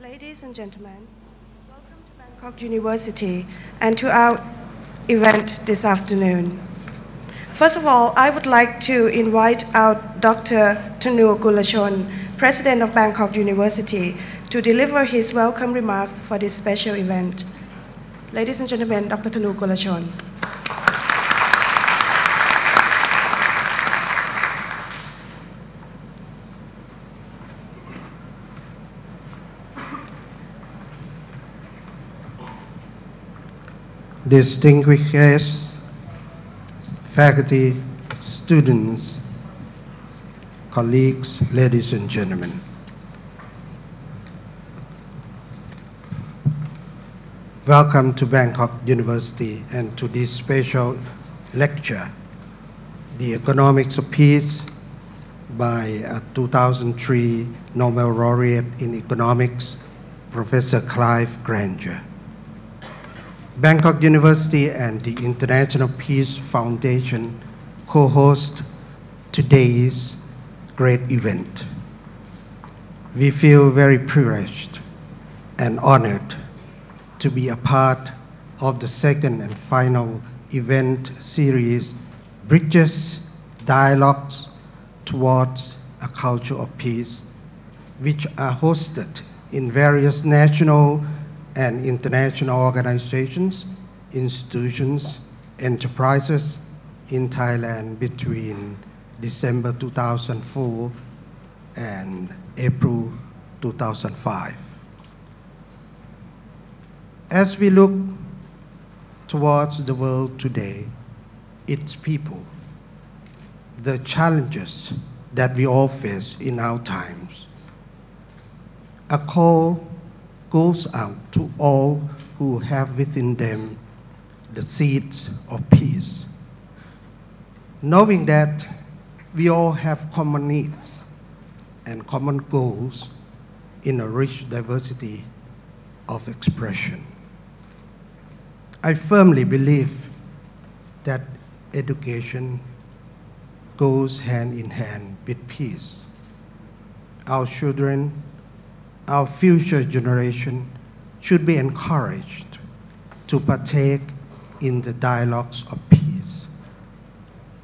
Ladies and gentlemen, welcome to Bangkok University and to our event this afternoon. First of all, I would like to invite our Dr. Thanu Gulachon, President of Bangkok University, to deliver his welcome remarks for this special event. Ladies and gentlemen, Dr. Thanu Gulachon. Distinguished guests, faculty, students, colleagues, ladies and gentlemen. Welcome to Bangkok University and to this special lecture, The Economics of Peace by a 2003 Nobel Laureate in Economics, Professor Clive Granger. Bangkok University and the International Peace Foundation co-host today's great event. We feel very privileged and honored to be a part of the second and final event series, Bridges, Dialogues Towards a Culture of Peace, which are hosted in various national and international organizations, institutions, enterprises in Thailand between December 2004 and April 2005. As we look towards the world today, its people, the challenges that we all face in our times, a call goes out to all who have within them the seeds of peace, knowing that we all have common needs and common goals in a rich diversity of expression. I firmly believe that education goes hand in hand with peace. Our children, our future generation should be encouraged to partake in the dialogues of peace.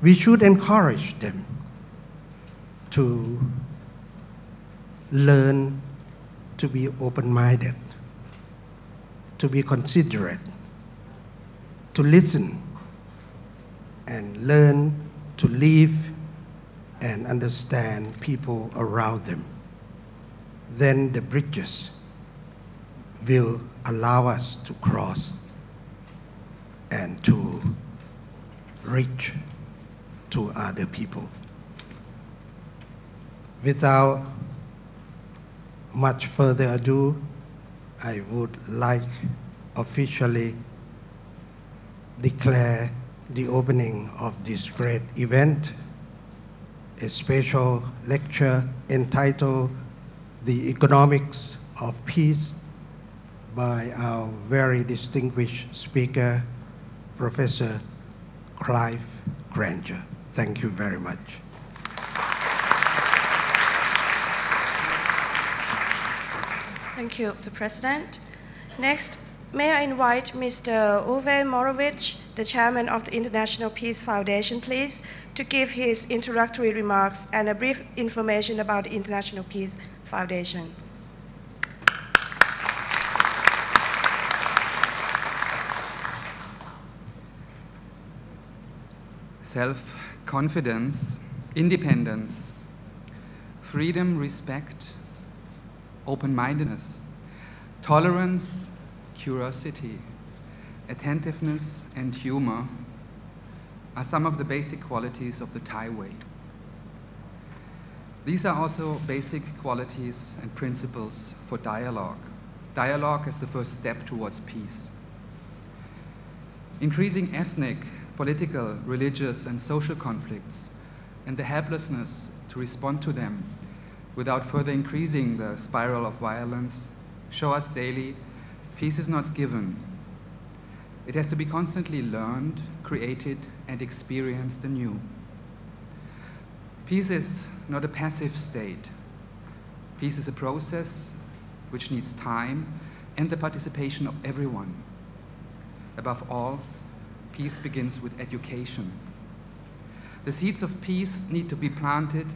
We should encourage them to learn to be open-minded, to be considerate, to listen, and learn to live and understand people around them. Then the bridges will allow us to cross and to reach to other people. Without much further ado, I would like officially declare the opening of this great event, a special lecture entitled The Economics of Peace by our very distinguished speaker, Professor Clive Granger. Thank you very much. Thank you, the President. Next, may I invite Mr. Uwe Morawetz, the Chairman of the International Peace Foundation, please, to give his introductory remarks and a brief information about the International Peace Foundation. Self-confidence, independence, freedom, respect, open-mindedness, tolerance, curiosity, attentiveness, and humor are some of the basic qualities of the Thai way. These are also basic qualities and principles for dialogue. Dialogue is the first step towards peace. Increasing ethnic, political, religious, and social conflicts and the helplessness to respond to them without further increasing the spiral of violence show us daily peace is not given. It has to be constantly learned, created, and experienced anew. Peace is not a passive state. Peace is a process which needs time and the participation of everyone. Above all, peace begins with education. The seeds of peace need to be planted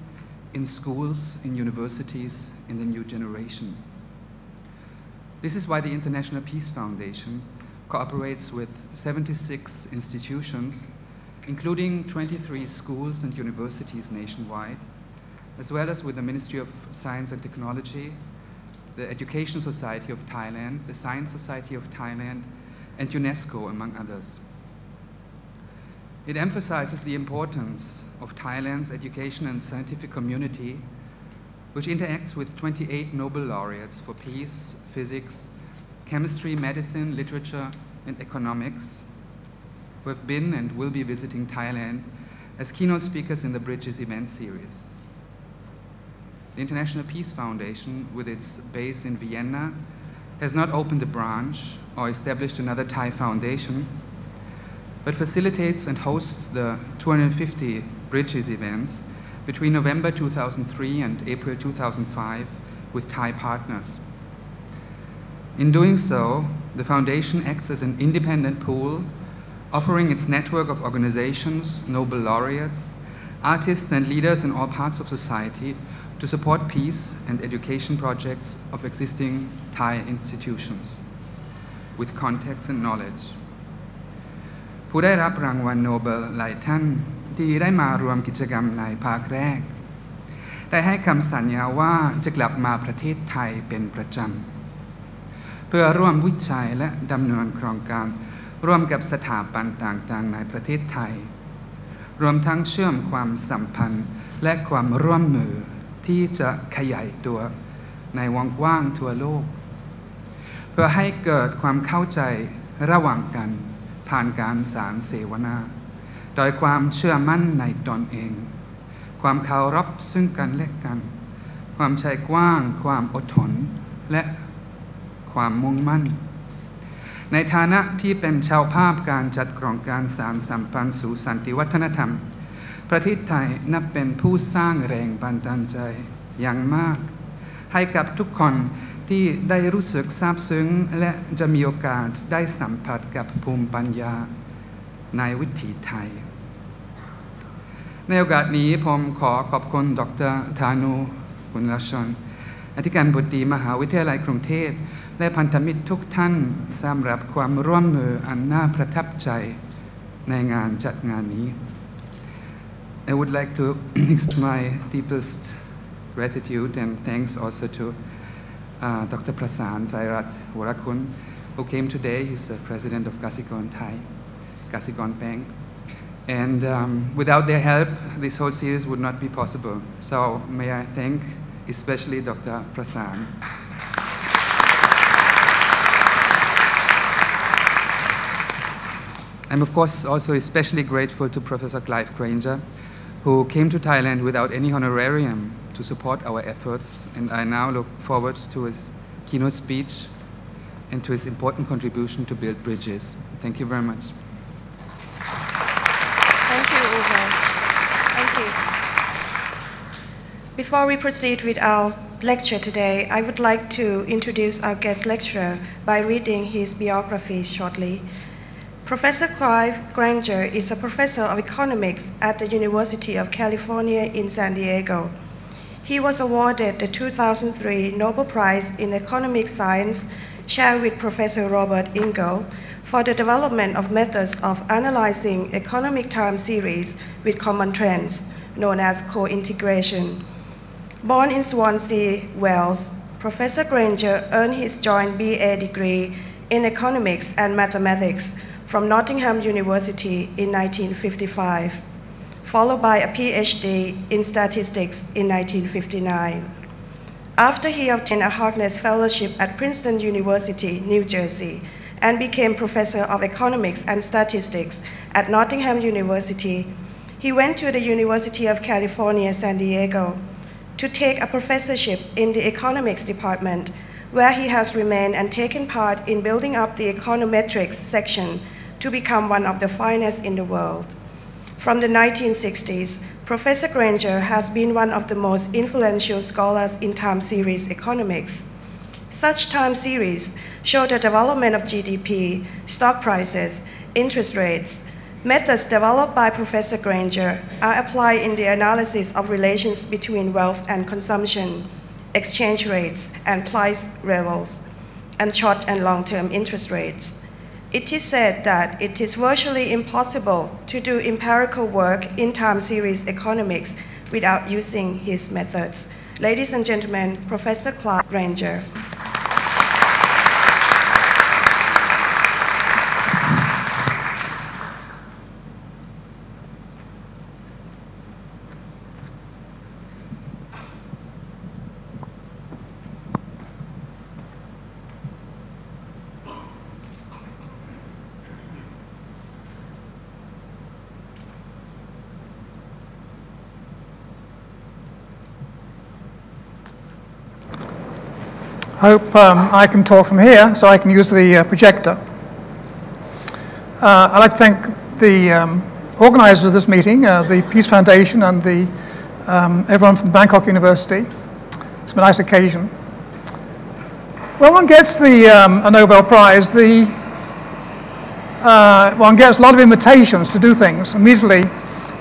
in schools, in universities, in the new generation. This is why the International Peace Foundation cooperates with 76 institutions, including 23 schools and universities nationwide, as well as with the Ministry of Science and Technology, the Education Society of Thailand, the Science Society of Thailand, and UNESCO, among others. It emphasizes the importance of Thailand's education and scientific community, which interacts with 28 Nobel Laureates for peace, physics, chemistry, medicine, literature, and economics, who have been and will be visiting Thailand as keynote speakers in the Bridges event series. The International Peace Foundation, with its base in Vienna, has not opened a branch or established another Thai foundation, but facilitates and hosts the 250 Bridges events between November 2003 and April 2005 with Thai partners. In doing so, the foundation acts as an independent pool, offering its network of organizations, Nobel laureates, artists and leaders in all parts of society to support peace and education projects of existing Thai institutions with contacts and knowledge. ผู้ได้รับรางวัลโนเบลหลายท่านที่ได้มารวมกิจกรรมในภาคแรกได้ให้คำสัญญาว่าจะกลับมาประเทศไทยเป็นประจำเพื่อร่วมวิจัยและดำเนินโครงการร่วมกับสถาบันต่างๆในประเทศไทยรวมทั้งเชื่อมความสัมพันธ์และความร่วมมือที่จะขยายตัวในวงกว้างทั่วโลกเพื่อให้เกิดความเข้าใจระหว่างกันผ่านการสารเสวนาโดยความเชื่อมั่นในตนเองความเคารพซึ่งกันและกันความใจกว้างความอดทนและความมุ่งมั่นในฐานะที่เป็นเจ้าภาพการจัดโครงการสานสัมพันธ์สู่สันติวัฒนธรรมประเทศไทยนับเป็นผู้สร้างแรงบันดาลใจอย่างมากให้กับทุกคนที่ได้รู้สึกซาบซึ้งและจะมีโอกาสได้สัมผัสกับภูมิปัญญาในวิถีไทยในโอกาสนี้ผมขอขอบคุณดร.ธานูบุญลชนอธิการบดีมหาวิทยาลัยกรุงเทพและพันธมิตรทุกท่านสำหรับความร่วมมืออันน่าประทับใจในงานจัดงานนี้ I would like to express my deepest gratitude and thanks also to Dr. Prasan Trairat Warakun, who came today. He's the president of Kasikorn Thai, Kasikorn Bank. And without their help, this whole series would not be possible. So may I thank especially Dr. Prasan. I'm of course also especially grateful to Professor Clive Granger, who came to Thailand without any honorarium to support our efforts, and I now look forward to his keynote speech and to his important contribution to build bridges. Thank you very much. Thank you, Uwe. Thank you. Before we proceed with our lecture today, I would like to introduce our guest lecturer by reading his biography shortly. Professor Clive Granger is a professor of economics at the University of California in San Diego. He was awarded the 2003 Nobel Prize in Economic Science, shared with Professor Robert Ingle, for the development of methods of analyzing economic time series with common trends, known as co-integration. Born in Swansea, Wales, Professor Granger earned his joint BA degree in economics and mathematics from Nottingham University in 1955, followed by a PhD in statistics in 1959. After he obtained a Harkness Fellowship at Princeton University, New Jersey, and became Professor of Economics and Statistics at Nottingham University, he went to the University of California, San Diego, to take a professorship in the Economics Department, where he has remained and taken part in building up the econometrics section to become one of the finest in the world. From the 1960s, Professor Granger has been one of the most influential scholars in time series economics. Such time series show the development of GDP, stock prices, interest rates. Methods developed by Professor Granger are applied in the analysis of relations between wealth and consumption, exchange rates and price levels, and short and long-term interest rates. It is said that it is virtually impossible to do empirical work in time series economics without using his methods. Ladies and gentlemen, Professor Clive Granger. Hope I can talk from here, so I can use the projector. I'd like to thank the organizers of this meeting, the Peace Foundation and everyone from Bangkok University. It's been a nice occasion. When one gets a Nobel Prize, one gets a lot of invitations to do things immediately,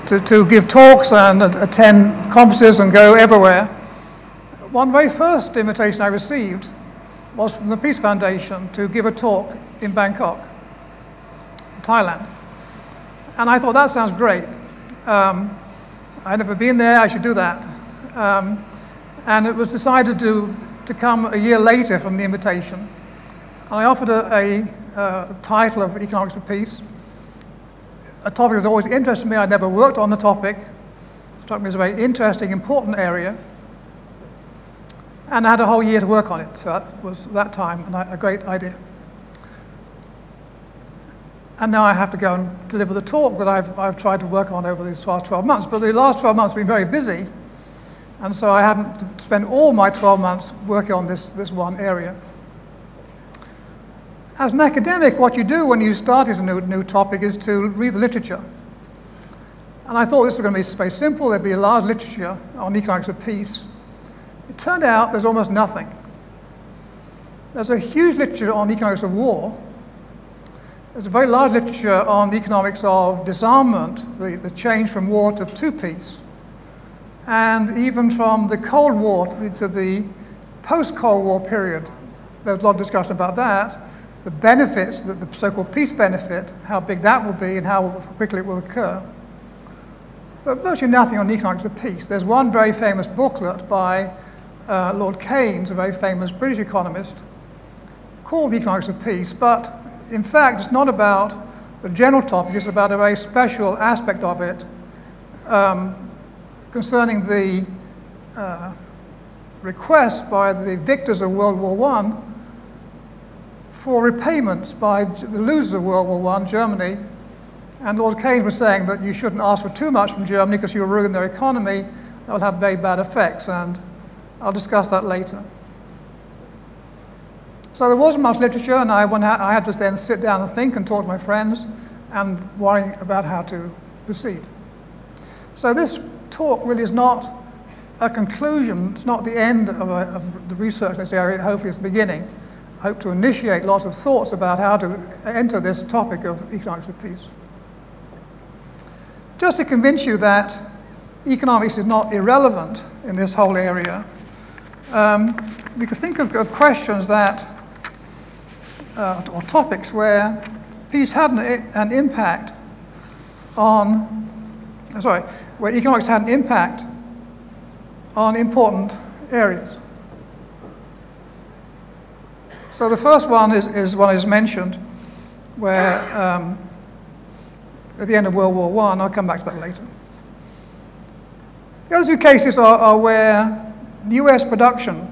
to give talks and attend conferences and go everywhere. One very first invitation I received was from the Peace Foundation to give a talk in Bangkok, Thailand. And I thought, that sounds great. I'd never been there, I should do that. And it was decided to come a year later from the invitation. And I offered a title of Economics of Peace, a topic that always interested me. I'd never worked on the topic. It struck me as a very interesting, important area. And I had a whole year to work on it, so that was that time, and a great idea. And now I have to go and deliver the talk that I've tried to work on over these 12 months. But the last 12 months have been very busy, and so I haven't spent all my 12 months working on this one area. As an academic, what you do when you start a new topic is to read the literature. And I thought this was going to be very simple. There'd be a large literature on economics of peace. It turned out there's almost nothing. There's a huge literature on the economics of war. There's a very large literature on the economics of disarmament, the change from war to peace. And even from the Cold War to the post-Cold War period, there was a lot of discussion about that. The benefits, the so-called peace benefit, how big that will be and how quickly it will occur. But virtually nothing on the economics of peace. There's one very famous booklet by Lord Keynes, a very famous British economist, called The Economics of Peace, but in fact it's not about the general topic, it's about a very special aspect of it concerning the request by the victors of World War I for repayments by the losers of World War I, Germany. And Lord Keynes was saying that you shouldn't ask for too much from Germany because you'll ruin their economy. That will have very bad effects, and I'll discuss that later. So there wasn't much literature, and I had to then sit down and think and talk to my friends and worry about how to proceed. So this talk really is not a conclusion. It's not the end of the research in this area. Hopefully it's the beginning. I hope to initiate lots of thoughts about how to enter this topic of economics of peace. Just to convince you that economics is not irrelevant in this whole area, we could think of questions that, or topics where peace had an impact on, where economics had an impact on important areas. So the first one is one is mentioned, where at the end of World War I, I'll come back to that later. The other two cases are where the US production,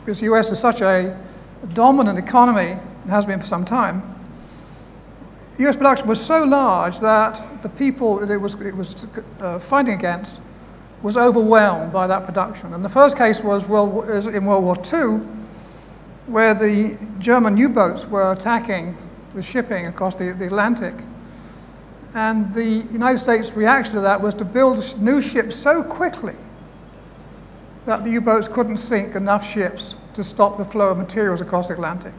because the US is such a dominant economy, and has been for some time, US production was so large that the people that it was fighting against was overwhelmed by that production. And the first case was in World War II, where the German U-boats were attacking the shipping across the Atlantic. And the United States' reaction to that was to build new ships so quickly that the U-boats couldn't sink enough ships to stop the flow of materials across the Atlantic.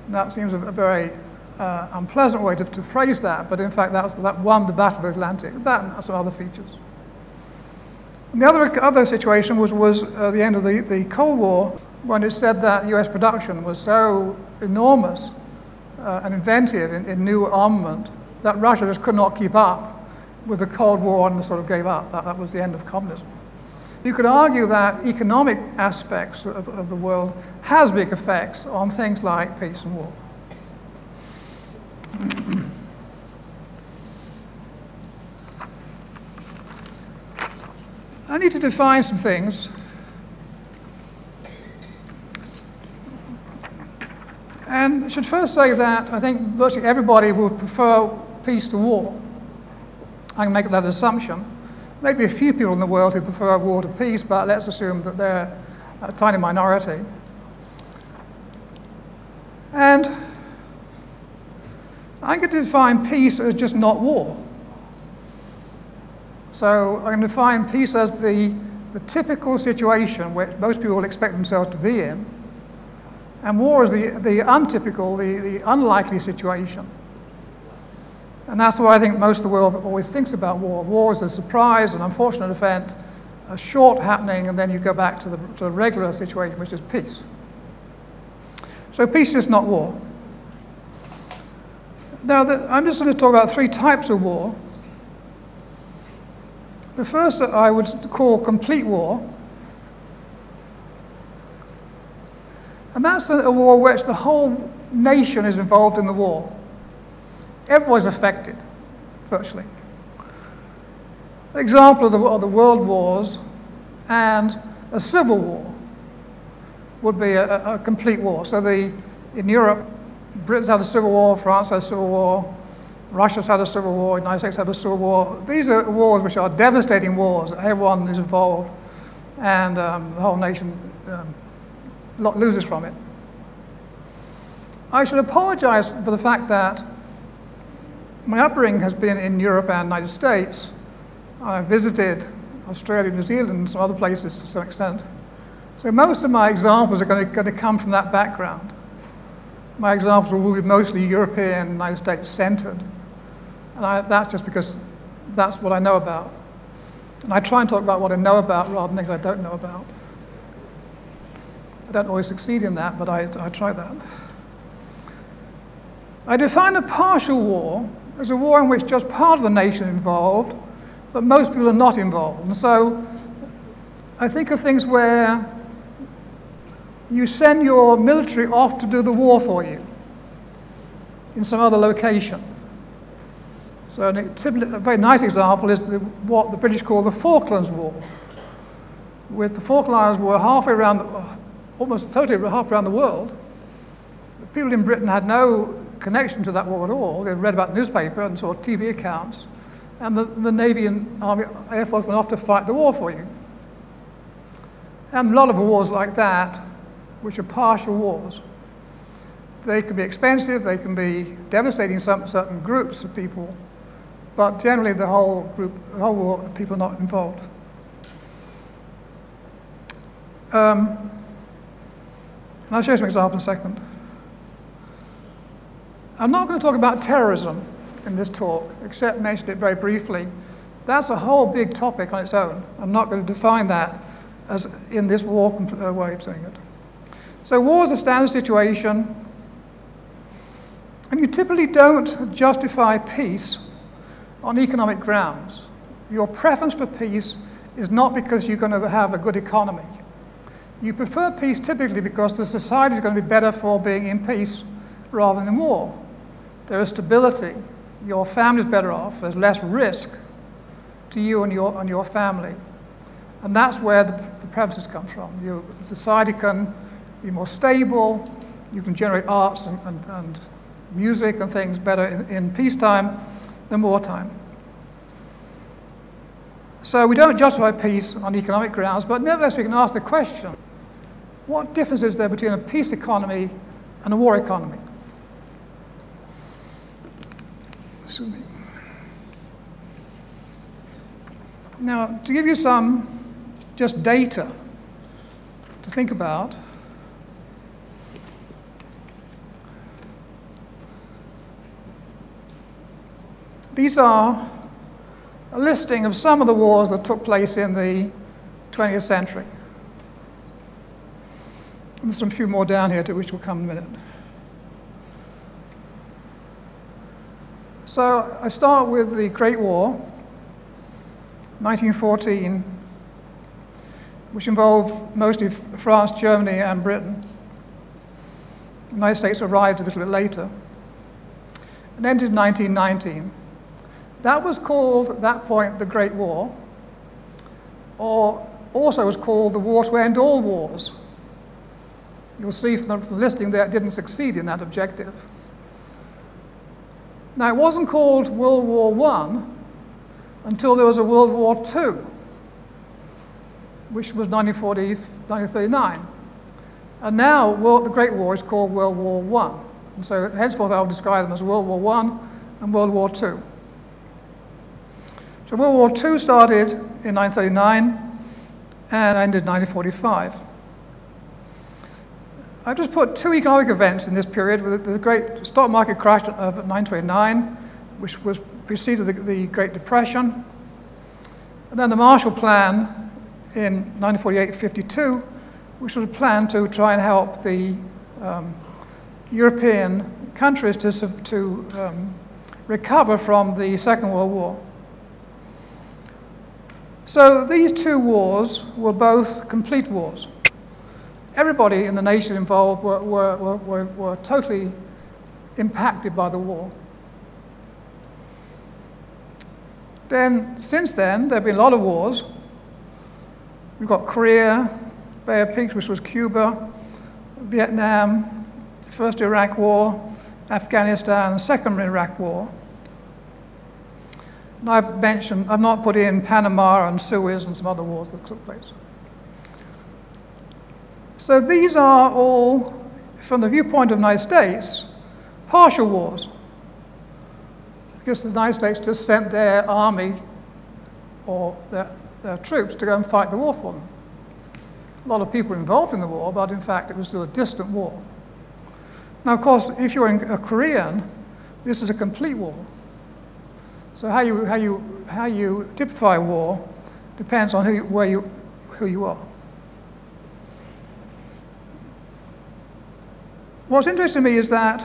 And that seems a very unpleasant way to phrase that, but in fact that won the Battle of the Atlantic, that and some other features. And the other situation was the end of the Cold War, when it said that US production was so enormous and inventive in new armament that Russia just could not keep up with the Cold War and sort of gave up. That was the end of communism. You could argue that economic aspects of the world has big effects on things like peace and war. I need to define some things. And I should first say that I think virtually everybody would prefer peace to war. I can make that assumption. Maybe a few people in the world who prefer war to peace, but let's assume that they're a tiny minority. And I'm going to define peace as just not war. So I'm going to define peace as the typical situation which most people will expect themselves to be in, and war is the untypical, the unlikely situation. And that's why I think most of the world always thinks about war. War is a surprise, an unfortunate event, a short happening, and then you go back to the regular situation, which is peace. So peace is not war. Now, I'm just going to talk about three types of war. The first that I would call complete war. And that's a war which the whole nation is involved in the war. Everybody's affected, virtually. An example of the world wars and a civil war would be a complete war. So in Europe, Britain's had a civil war, France had a civil war, Russia's had a civil war, the United States had a civil war. These are wars which are devastating wars. Everyone is involved, and the whole nation loses from it. I should apologize for the fact that my upbringing has been in Europe and the United States. I visited Australia, New Zealand, and some other places to some extent. So most of my examples are going to come from that background. My examples will be mostly European, United States centered. And that's just because that's what I know about. And I try and talk about what I know about rather than things I don't know about. I don't always succeed in that, but I try that. I define a partial war as a war in which just part of the nation is involved, but most people are not involved. And so I think of things where you send your military off to do the war for you in some other location. So a very nice example is what the British call the Falklands War. With the Falklands War halfway around, almost totally half around the world, the people in Britain had no connection to that war at all. They read about the newspaper and saw TV accounts, and the Navy and Army, Air Force went off to fight the war for you. And a lot of wars like that, which are partial wars, they can be expensive, they can be devastating certain groups of people, but generally the whole war, people are not involved. And I'll show you some examples in a second. I'm not going to talk about terrorism in this talk, except mention it very briefly. That's a whole big topic on its own. I'm not going to define that as in this war way of saying it. So war is a standard situation, and you typically don't justify peace on economic grounds. Your preference for peace is not because you're going to have a good economy. You prefer peace typically because the society is going to be better for being in peace rather than in war. There is stability. Your family is better off. There's less risk to you and your family. And that's where the preferences come from. The society can be more stable. You can generate arts and music and things better in peacetime than wartime. So we don't justify peace on economic grounds, but nevertheless we can ask the question, what difference is there between a peace economy and a war economy? Now, to give you some just data to think about. These are a listing of some of the wars that took place in the 20th century. And there's a few more down here to which will come in a minute. So I start with the Great War, 1914, which involved mostly France, Germany, and Britain. The United States arrived a little bit later. It ended in 1919. That was called, at that point, the Great War, or also was called the War to End All Wars. You'll see from the listing there it didn't succeed in that objective. Now, it wasn't called World War I until there was a World War II, which was 1939. And now the Great War is called World War I. And so henceforth I'll describe them as World War I and World War II. So World War II started in 1939 and ended in 1945. I just put two economic events in this period, with the great stock market crash of 1929, which was preceded the Great Depression, and then the Marshall Plan in 1948-52, which was a plan to try and help the European countries to recover from the Second World War. So these two wars were both complete wars. Everybody in the nation involved were totally impacted by the war. Then, since then, there have been a lot of wars. We've got Korea, Bay of Pigs, which was Cuba, Vietnam, First Iraq War, Afghanistan, Second Iraq War. And I've not put in Panama and Suez and some other wars that took place. So these are all, from the viewpoint of the United States, partial wars. Because the United States just sent their army or their troops to go and fight the war for them. A lot of people were involved in the war, but in fact it was still a distant war. Now, of course, if you're a Korean, this is a complete war. So how you typify war depends on who you are. What's interesting to me is that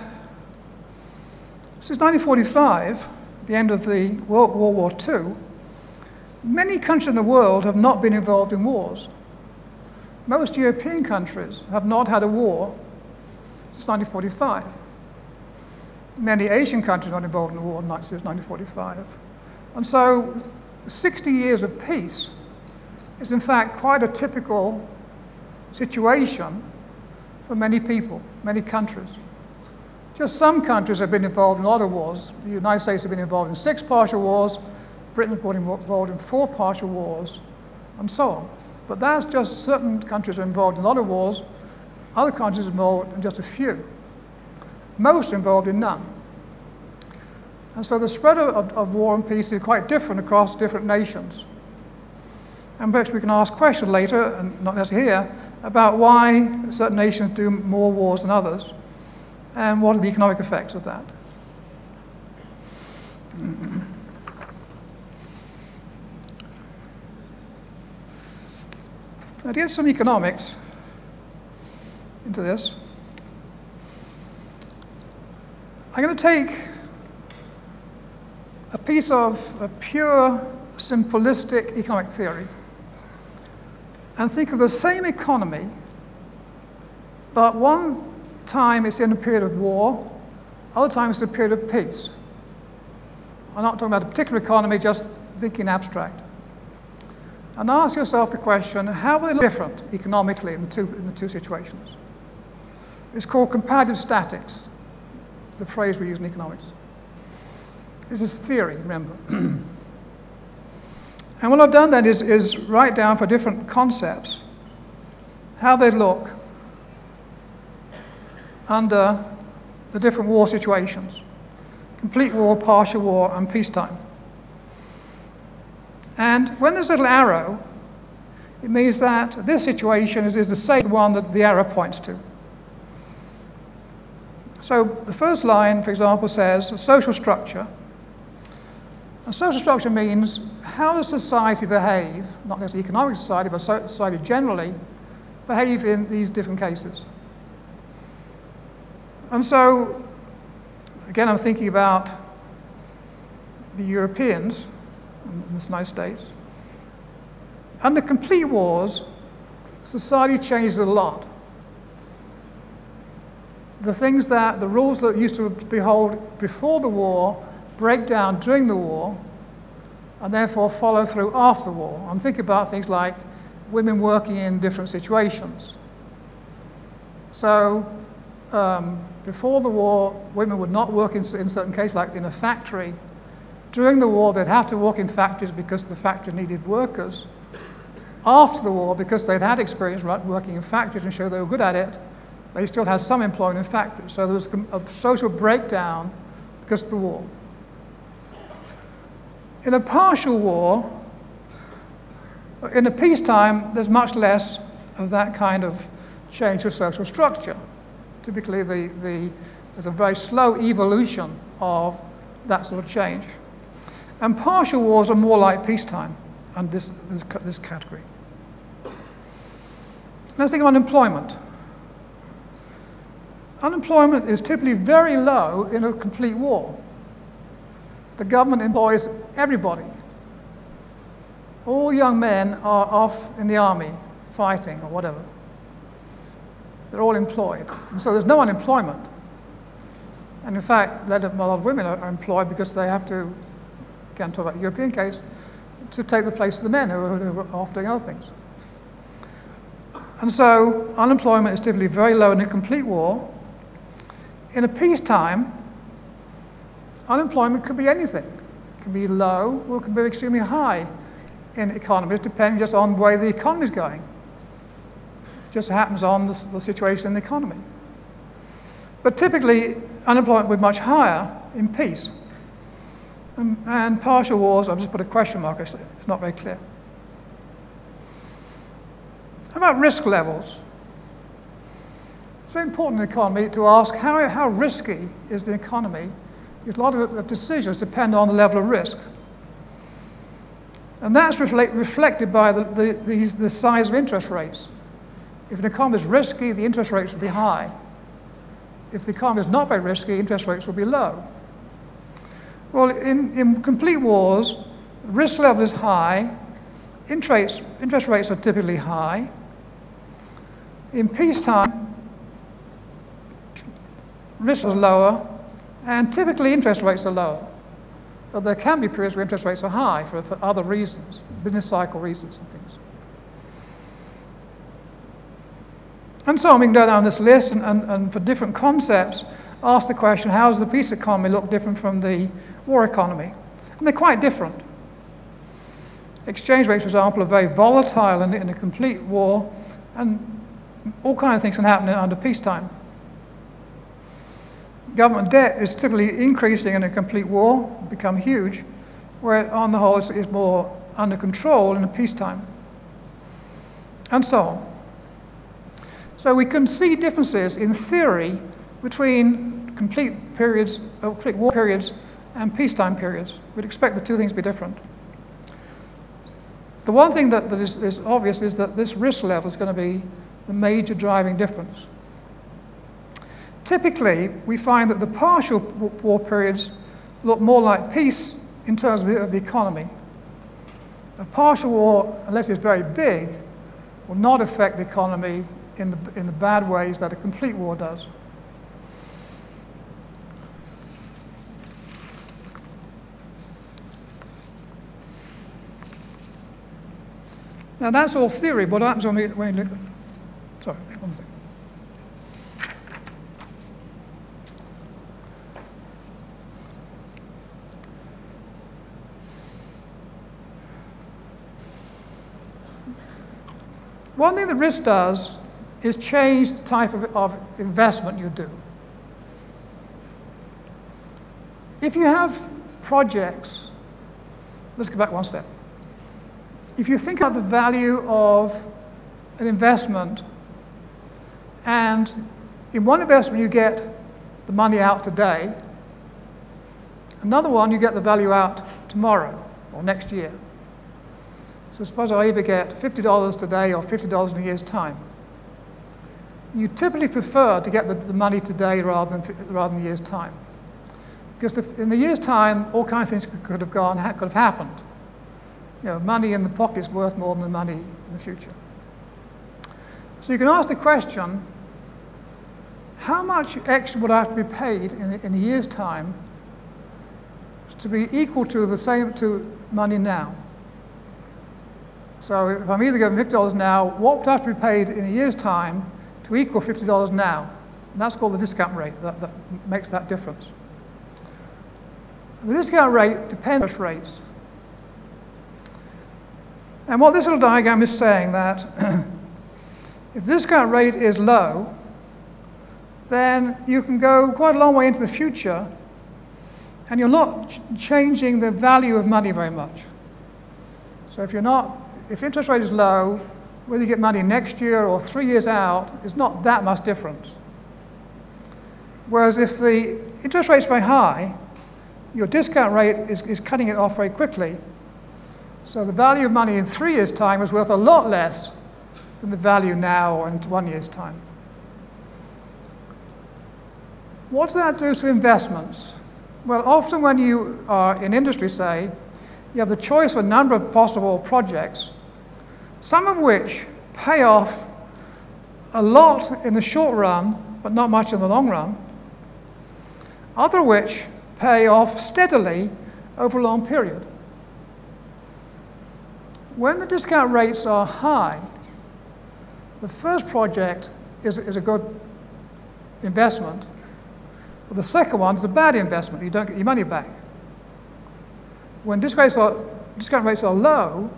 since 1945, the end of the World War II, many countries in the world have not been involved in wars. Most European countries have not had a war since 1945. Many Asian countries are not involved in a war since 1945. And so 60 years of peace is in fact quite a typical situation for many people, many countries. Just some countries have been involved in a lot of wars. The United States have been involved in 6 partial wars, Britain has been involved in 4 partial wars, and so on. But that's just certain countries are involved in a lot of wars, other countries are involved in just a few. Most are involved in none. And so the spread of war and peace is quite different across different nations. And perhaps we can ask questions later, and not necessarily here, about why certain nations do more wars than others, and what are the economic effects of that. Now, to get some economics into this, I'm going to take a piece of a pure, simplistic economic theory and think of the same economy, but one time it's in a period of war, other times it's a period of peace. I'm not talking about a particular economy, just thinking abstract. And ask yourself the question, how are they different economically in the two situations? It's called comparative statics. It's the phrase we use in economics. This is theory, remember. And what I've done then is write down for different concepts how they look under the different war situations: complete war, partial war, and peacetime. And when this little arrow It means that this situation is the same one that the arrow points to. So the first line, for example, says social structure. And social structure means how does society behave, not necessarily economic society, but society generally, behave in these different cases. And so, again, I'm thinking about the Europeans in the United States. Under complete wars, society changes a lot. The rules that used to behold before the war break down during the war and therefore follow through after the war. I'm thinking about things like women working in different situations. So before the war, women would not work in certain cases, like in a factory. During the war, they'd have to work in factories because the factory needed workers. After the war, because they'd had experience working in factories and showed they were good at it, they still had some employment in factories. So there was a social breakdown because of the war. In a partial war, in a peacetime, there's much less of that kind of change of social structure. Typically, there's a very slow evolution of that sort of change. And partial wars are more like peacetime, and this category. Let's think of unemployment. Unemployment is typically very low in a complete war. The government employs everybody. All young men are off in the army, fighting or whatever. They're all employed. And so there's no unemployment. And in fact, a lot of women are employed because they have to, again, talk about the European case, to take the place of the men who are off doing other things. And so unemployment is typically very low in a complete war. In a peacetime, unemployment could be anything. It can be low or it can be extremely high in economies, depending just on the way the economy is going. It just happens on the situation in the economy. But typically, unemployment would be much higher in peace. And partial wars, I've just put a question mark, it's not very clear. How about risk levels? It's very important in the economy to ask how risky is the economy, because a lot of decisions depend on the level of risk. And that's reflected by the size of interest rates. If the economy is risky, the interest rates will be high. If the economy is not very risky, interest rates will be low. Well, in complete wars, risk level is high, interest rates are typically high. In peacetime, risk is lower, and typically interest rates are lower. But there can be periods where interest rates are high for other reasons, business cycle reasons and things. And so on, we can go down this list and for different concepts, ask the question, how does the peace economy look different from the war economy? And they're quite different. Exchange rates, for example, are very volatile in a complete war, and all kinds of things can happen under peacetime. Government debt is typically increasing in a complete war, become huge, where on the whole it's more under control in a peacetime, and so on. So we can see differences in theory between complete war periods and peacetime periods. We'd expect the two things to be different. The one thing that is obvious is that this risk level is going to be the major driving difference. Typically, we find that the partial war periods look more like peace in terms of the economy. A partial war, unless it's very big, will not affect the economy in the bad ways that a complete war does. Now that's all theory, but what happens when we look... Sorry, one thing. One thing that risk does is change the type of investment you do. If you have projects, let's go back one step. if you think about the value of an investment, and in one investment you get the money out today, another one you get the value out tomorrow or next year. So suppose I either get $50 today or $50 in a year's time. You typically prefer to get the money today rather than a year's time. Because in a year's time, all kinds of things could have happened. You know, money in the pocket is worth more than the money in the future. So you can ask the question, how much extra would I have to be paid in a year's time to be equal to the same money now? So if I'm either given $50 now, what would I have to be paid in a year's time to equal $50 now? And that's called the discount rate. That makes that difference. The discount rate depends on interest rates. And what this little diagram is saying that if the discount rate is low, then you can go quite a long way into the future and you're not changing the value of money very much. So if interest rate is low, whether you get money next year or 3 years out, is not that much difference. Whereas if the interest rate is very high, your discount rate is cutting it off very quickly. So the value of money in 3 years' time is worth a lot less than the value now or in 1 year's time. What does that do to investments? Well, often when you are in industry, say, you have the choice of a number of possible projects, some of which pay off a lot in the short run, but not much in the long run. Other which pay off steadily over a long period. When the discount rates are high, the first project is a good investment, but the second one is a bad investment. You don't get your money back. When discount rates are low,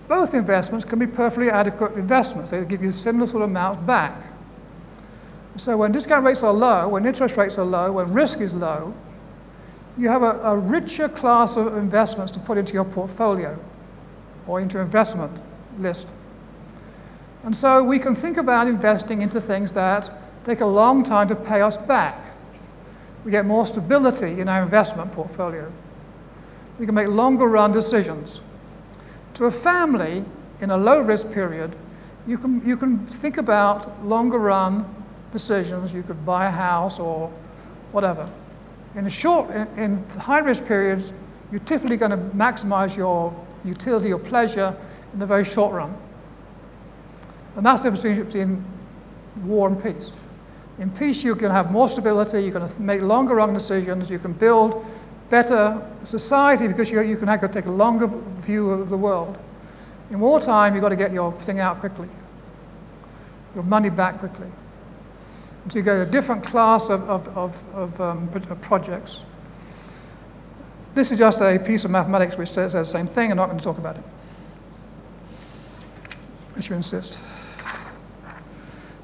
both investments can be perfectly adequate investments. They give you similar sort of amounts back. So when discount rates are low, when interest rates are low, when risk is low, you have a richer class of investments to put into your portfolio or into your investment list. And so we can think about investing into things that take a long time to pay us back. We get more stability in our investment portfolio. We can make longer run decisions. To a family in a low risk period, you can think about longer run decisions. You could buy a house or whatever. In high risk periods, you're typically going to maximize your utility or pleasure in the very short run. And that's the difference between war and peace. In peace, you're going to have more stability, you're going to make longer run decisions, you can build better society because you can take a longer view of the world. In wartime, you've got to get your thing out quickly, your money back quickly. And so you go to a different class of projects. This is just a piece of mathematics which says the same thing. I'm not going to talk about it, unless you insist.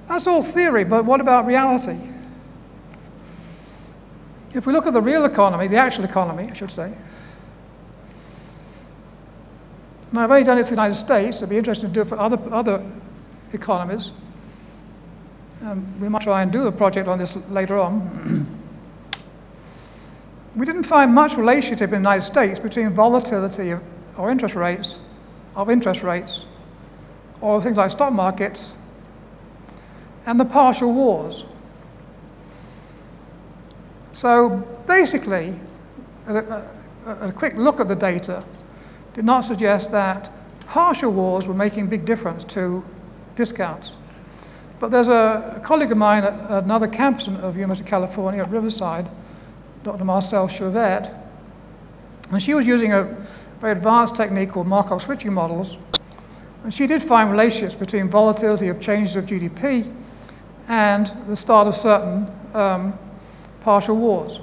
That's all theory, but what about reality? If we look at the real economy, the actual economy, I should say, and I've only done it for the United States, it'd be interesting to do it for other economies. We might try and do a project on this later on. We didn't find much relationship in the United States between volatility of interest rates, or things like stock markets, and the partial wars. So basically, a quick look at the data did not suggest that partial wars were making a big difference to discounts. But there's a colleague of mine at another campus of University of California at Riverside, Dr. Marcel Chauvet, and she was using a very advanced technique called Markov switching models, and she did find relationships between volatility of changes of GDP and the start of certain partial wars.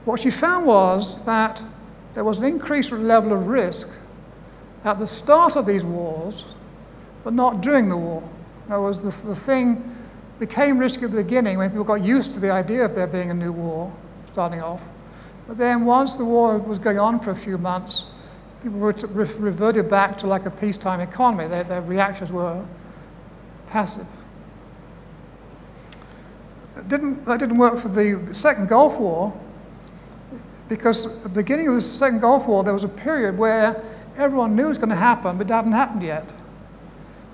What she found was that there was an increased level of risk at the start of these wars, but not during the war. In other words, the thing became risky at the beginning when people got used to the idea of there being a new war starting off. But then once the war was going on for a few months, people reverted back to like a peacetime economy. Their reactions were passive. That didn't work for the Second Gulf War, because at the beginning of the Second Gulf War, there was a period where everyone knew it was going to happen, but it hadn't happened yet.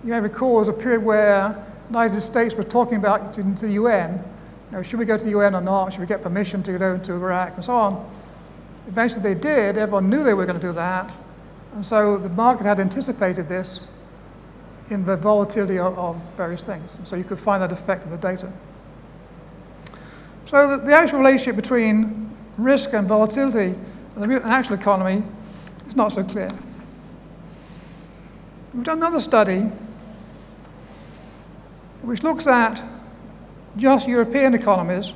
You may recall there was a period where the United States was talking about to the UN, should we go to the UN or not? Should we get permission to go to Iraq and so on? Eventually they did. Everyone knew they were going to do that. And so the market had anticipated this in the volatility of various things. And so you could find that effect in the data. So the actual relationship between risk and volatility in the actual economy is not so clear. We've done another study which looks at just European economies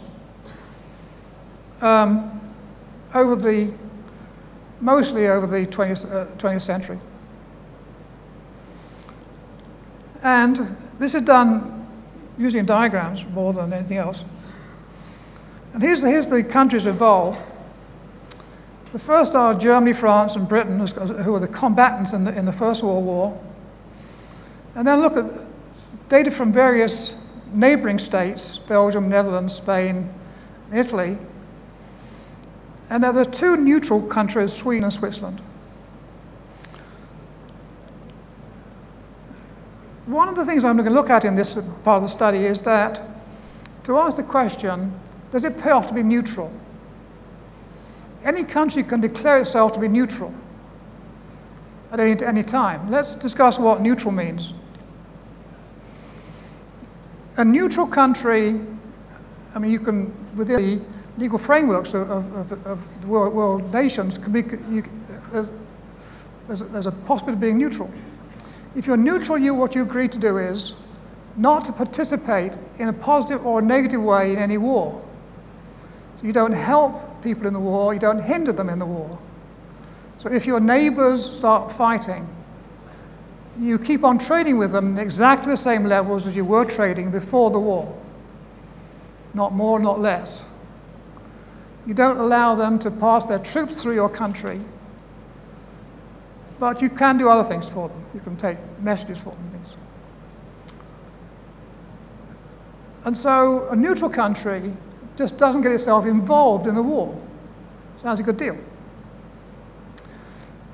mostly over the 20th century. And this is done using diagrams more than anything else. And here's the countries involved. The first are Germany, France, and Britain, who were the combatants in the First World War. And then look at data from various neighboring states, Belgium, Netherlands, Spain, Italy. And there are two neutral countries, Sweden and Switzerland. One of the things I'm going to look at in this part of the study is that to ask the question, does it pay off to be neutral? Any country can declare itself to be neutral at any time. Let's discuss what neutral means. A neutral country, I mean, you can, within the legal frameworks of the world nations, can be, there's a possibility of being neutral. If you're neutral, what you agree to do is not to participate in a positive or a negative way in any war. So you don't help people in the war, you don't hinder them in the war. So if your neighbors start fighting, you keep on trading with them at exactly the same levels as you were trading before the war. Not more, not less. You don't allow them to pass their troops through your country, but you can do other things for them. You can take messages for them and things. And so a neutral country just doesn't get itself involved in the war. Sounds a good deal.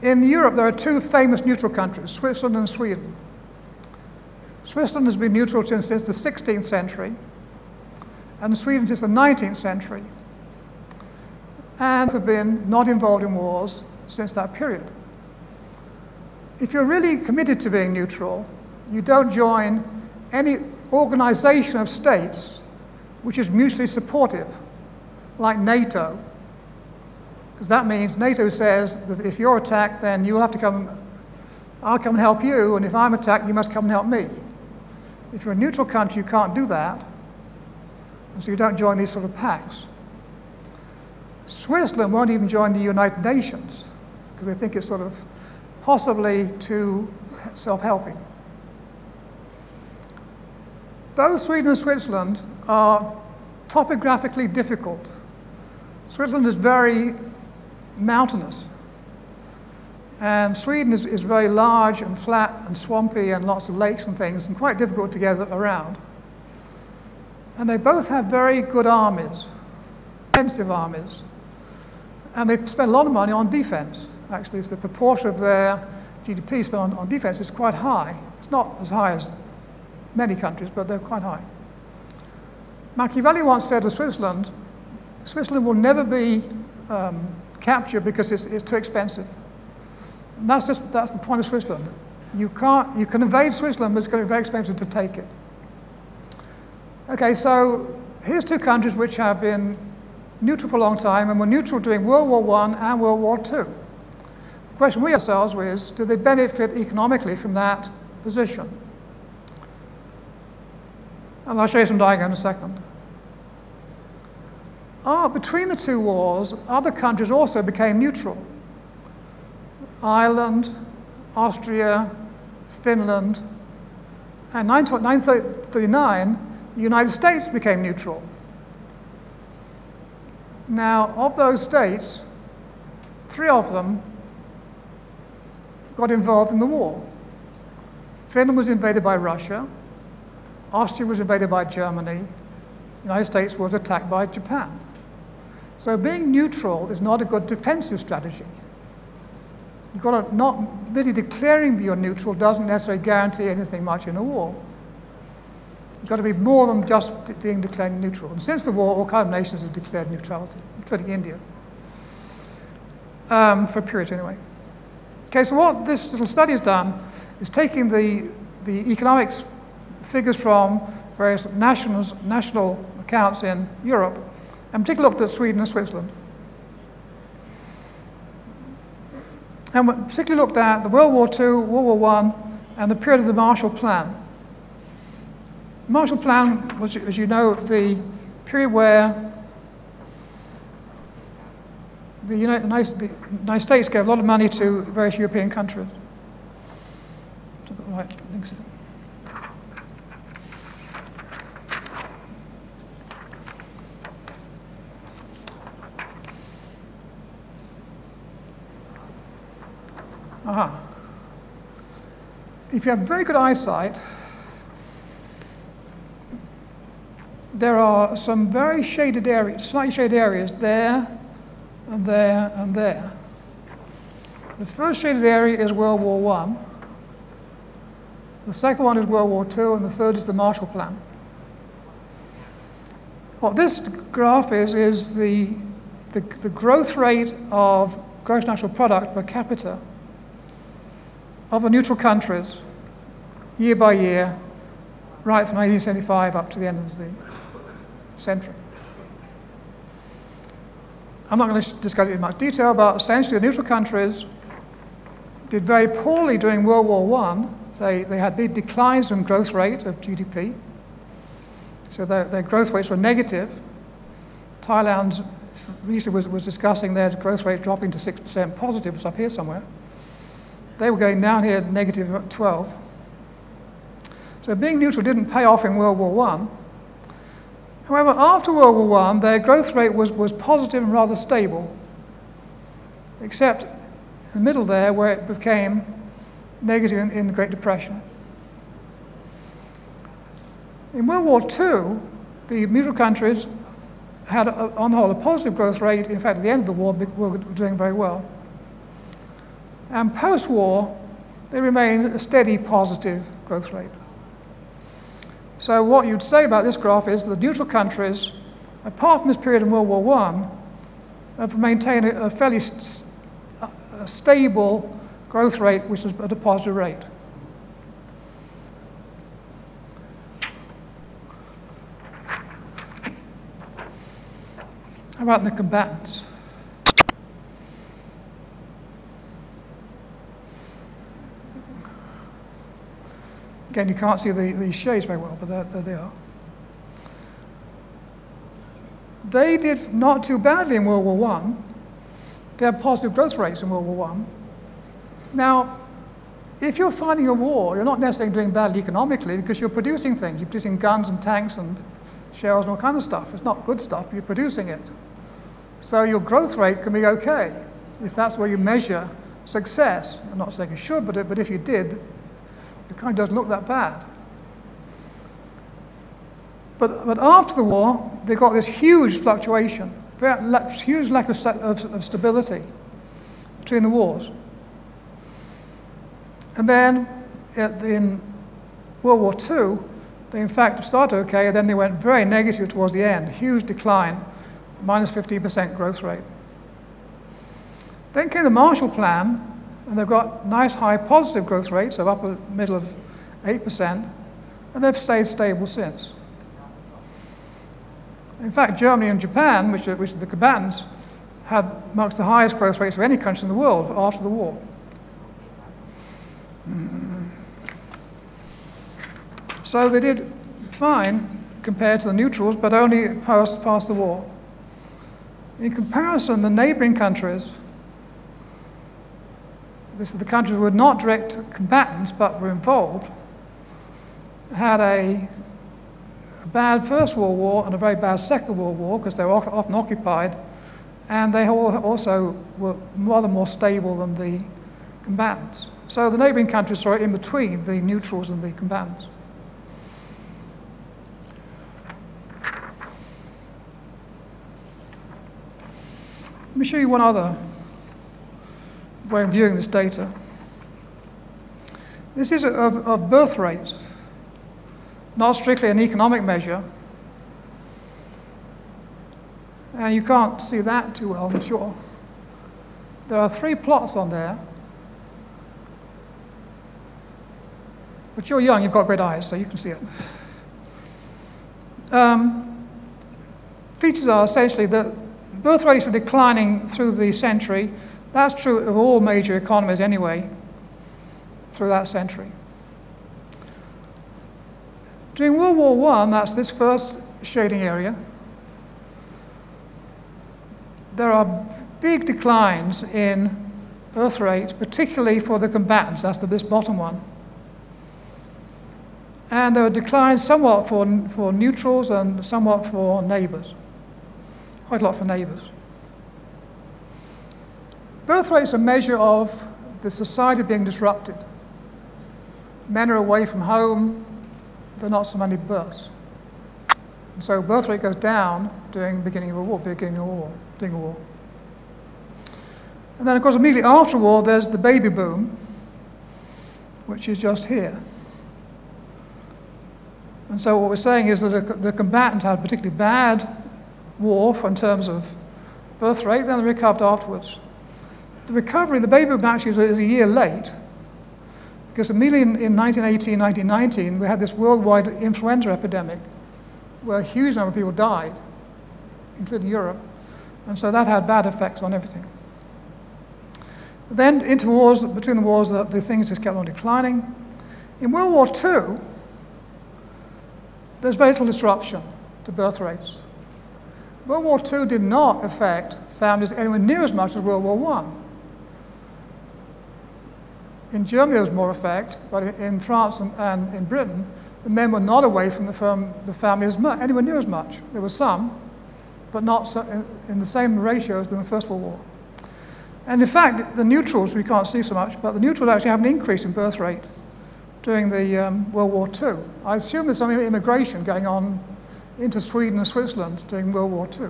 In Europe, there are two famous neutral countries, Switzerland and Sweden. Switzerland has been neutral since the 16th century, and Sweden since the 19th century, and have been not involved in wars since that period. If you're really committed to being neutral, you don't join any organization of states which is mutually supportive, like NATO. Because that means NATO says that if you're attacked, then you'll have to come, I'll come and help you, and if I'm attacked, you must come and help me. If you're a neutral country, you can't do that, and so you don't join these sort of pacts. Switzerland won't even join the United Nations, because they think it's sort of possibly too self-helping. Both Sweden and Switzerland are topographically difficult. Switzerland is very mountainous, and Sweden is very large and flat and swampy and lots of lakes and things, and quite difficult to get around. And they both have very good armies, expensive armies, and they spend a lot of money on defense. Actually, the proportion of their GDP spent on defense is quite high. It's not as high as many countries, but they're quite high. Machiavelli once said of Switzerland, Switzerland will never be captured because it's too expensive. And that's the point of Switzerland. You can invade Switzerland, but it's going to be very expensive to take it. Okay, so here's two countries which have been neutral for a long time and were neutral during World War I and World War II. The question we ask ourselves is, do they benefit economically from that position? And I'll show you some diagrams in a second. Between the two wars, other countries also became neutral. Ireland, Austria, Finland, and in 1939, the United States became neutral. Now, of those states, 3 of them got involved in the war. Finland was invaded by Russia, Austria was invaded by Germany, the United States was attacked by Japan. So being neutral is not a good defensive strategy. You've got to not really declaring you're neutral doesn't necessarily guarantee anything much in a war. You've got to be more than just being declared neutral. And since the war, all kinds of nations have declared neutrality, including India, for a period anyway. Okay, so what this little study has done is taking the economics figures from various national accounts in Europe, and particularly looked at Sweden and Switzerland. And particularly looked at the World War II, World War I, and the period of the Marshall Plan. The Marshall Plan was, as you know, the period where the United States gave a lot of money to various European countries. Right, I think so. Aha. If you have very good eyesight, there are some very shaded areas, slightly shaded areas there, and there, and there. The first shaded area is World War I. The second one is World War II, and the third is the Marshall Plan. What this graph is the growth rate of gross national product per capita of the neutral countries, year by year, right from 1875 up to the end of the century. I'm not going to discuss it in much detail, but essentially the neutral countries did very poorly during World War I. They had big declines in growth rate of GDP, so their growth rates were negative. Thailand recently was discussing their growth rate dropping to 6% positive, it's up here somewhere. They were going down here negative 12. So being neutral didn't pay off in World War I. However, after World War I, their growth rate was positive and rather stable, except in the middle there where it became negative in the Great Depression. In World War II, the neutral countries had, on the whole, a positive growth rate. In fact, at the end of the war, we were doing very well. And post-war, they remained a steady positive growth rate. So what you'd say about this graph is the neutral countries, apart from this period in World War I, have maintained a fairly stable growth rate, which is at a positive rate. How about the combatants? Again, you can't see these shades very well, but there they are. They did not too badly in World War I. They had positive growth rates in World War I. Now, if you're fighting a war, you're not necessarily doing badly economically because you're producing things. You're producing guns and tanks and shells and all kinds of stuff. It's not good stuff, but you're producing it. So your growth rate can be okay if that's where you measure success. I'm not saying you should, but if you did, it kind of doesn't look that bad. But after the war, they got this huge fluctuation, huge lack of stability between the wars. And then in World War II, they in fact started okay, and then they went very negative towards the end, huge decline, minus 15% growth rate. Then came the Marshall Plan, and they've got nice high positive growth rates of upper middle of 8%, and they've stayed stable since. In fact, Germany and Japan, which are the combatants, had amongst the highest growth rates of any country in the world after the war. So they did fine compared to the neutrals, but only past the war. In comparison, the neighboring countries, this is the countries who were not direct combatants but were involved, had a bad First World War and a very bad Second World War because they were often occupied, and they also were rather more stable than the combatants. So the neighboring countries saw it in between the neutrals and the combatants. Let me show you one other way of viewing this data. This is of birth rates, not strictly an economic measure. And you can't see that too well, I'm sure. There are 3 plots on there. But you're young, you've got great eyes, so you can see it. Features are essentially that birth rates are declining through the century. That's true of all major economies anyway, through that century. During World War I, that's this first shading area, there are big declines in birth rate, particularly for the combatants. That's this bottom one. And there are declines somewhat for neutrals and somewhat for neighbors. Quite a lot for neighbors. Birth rate's a measure of the society being disrupted. Men are away from home, there are not so many births. And so birth rate goes down during the beginning of a war, during a war. And then, of course, immediately after war, there's the baby boom, which is just here. And so what we're saying is that the combatants had a particularly bad war in terms of birth rate, then they recovered afterwards. The recovery, the baby boom actually is a year late, because immediately in 1918, 1919, we had this worldwide influenza epidemic, where a huge number of people died, including Europe, and so that had bad effects on everything. Then into wars, between the wars, the things just kept on declining. In World War II, there's very little disruption to birth rates. World War II did not affect families anywhere near as much as World War I. In Germany there was more effect, but in France and in Britain, the men were not away from the family anywhere near as much. There was some, but not so, in the same ratio as in the First World War. And in fact, the neutrals we can't see so much, but the neutrals actually have an increase in birth rate during the World War II. I assume there's some immigration going on into Sweden and Switzerland during World War II.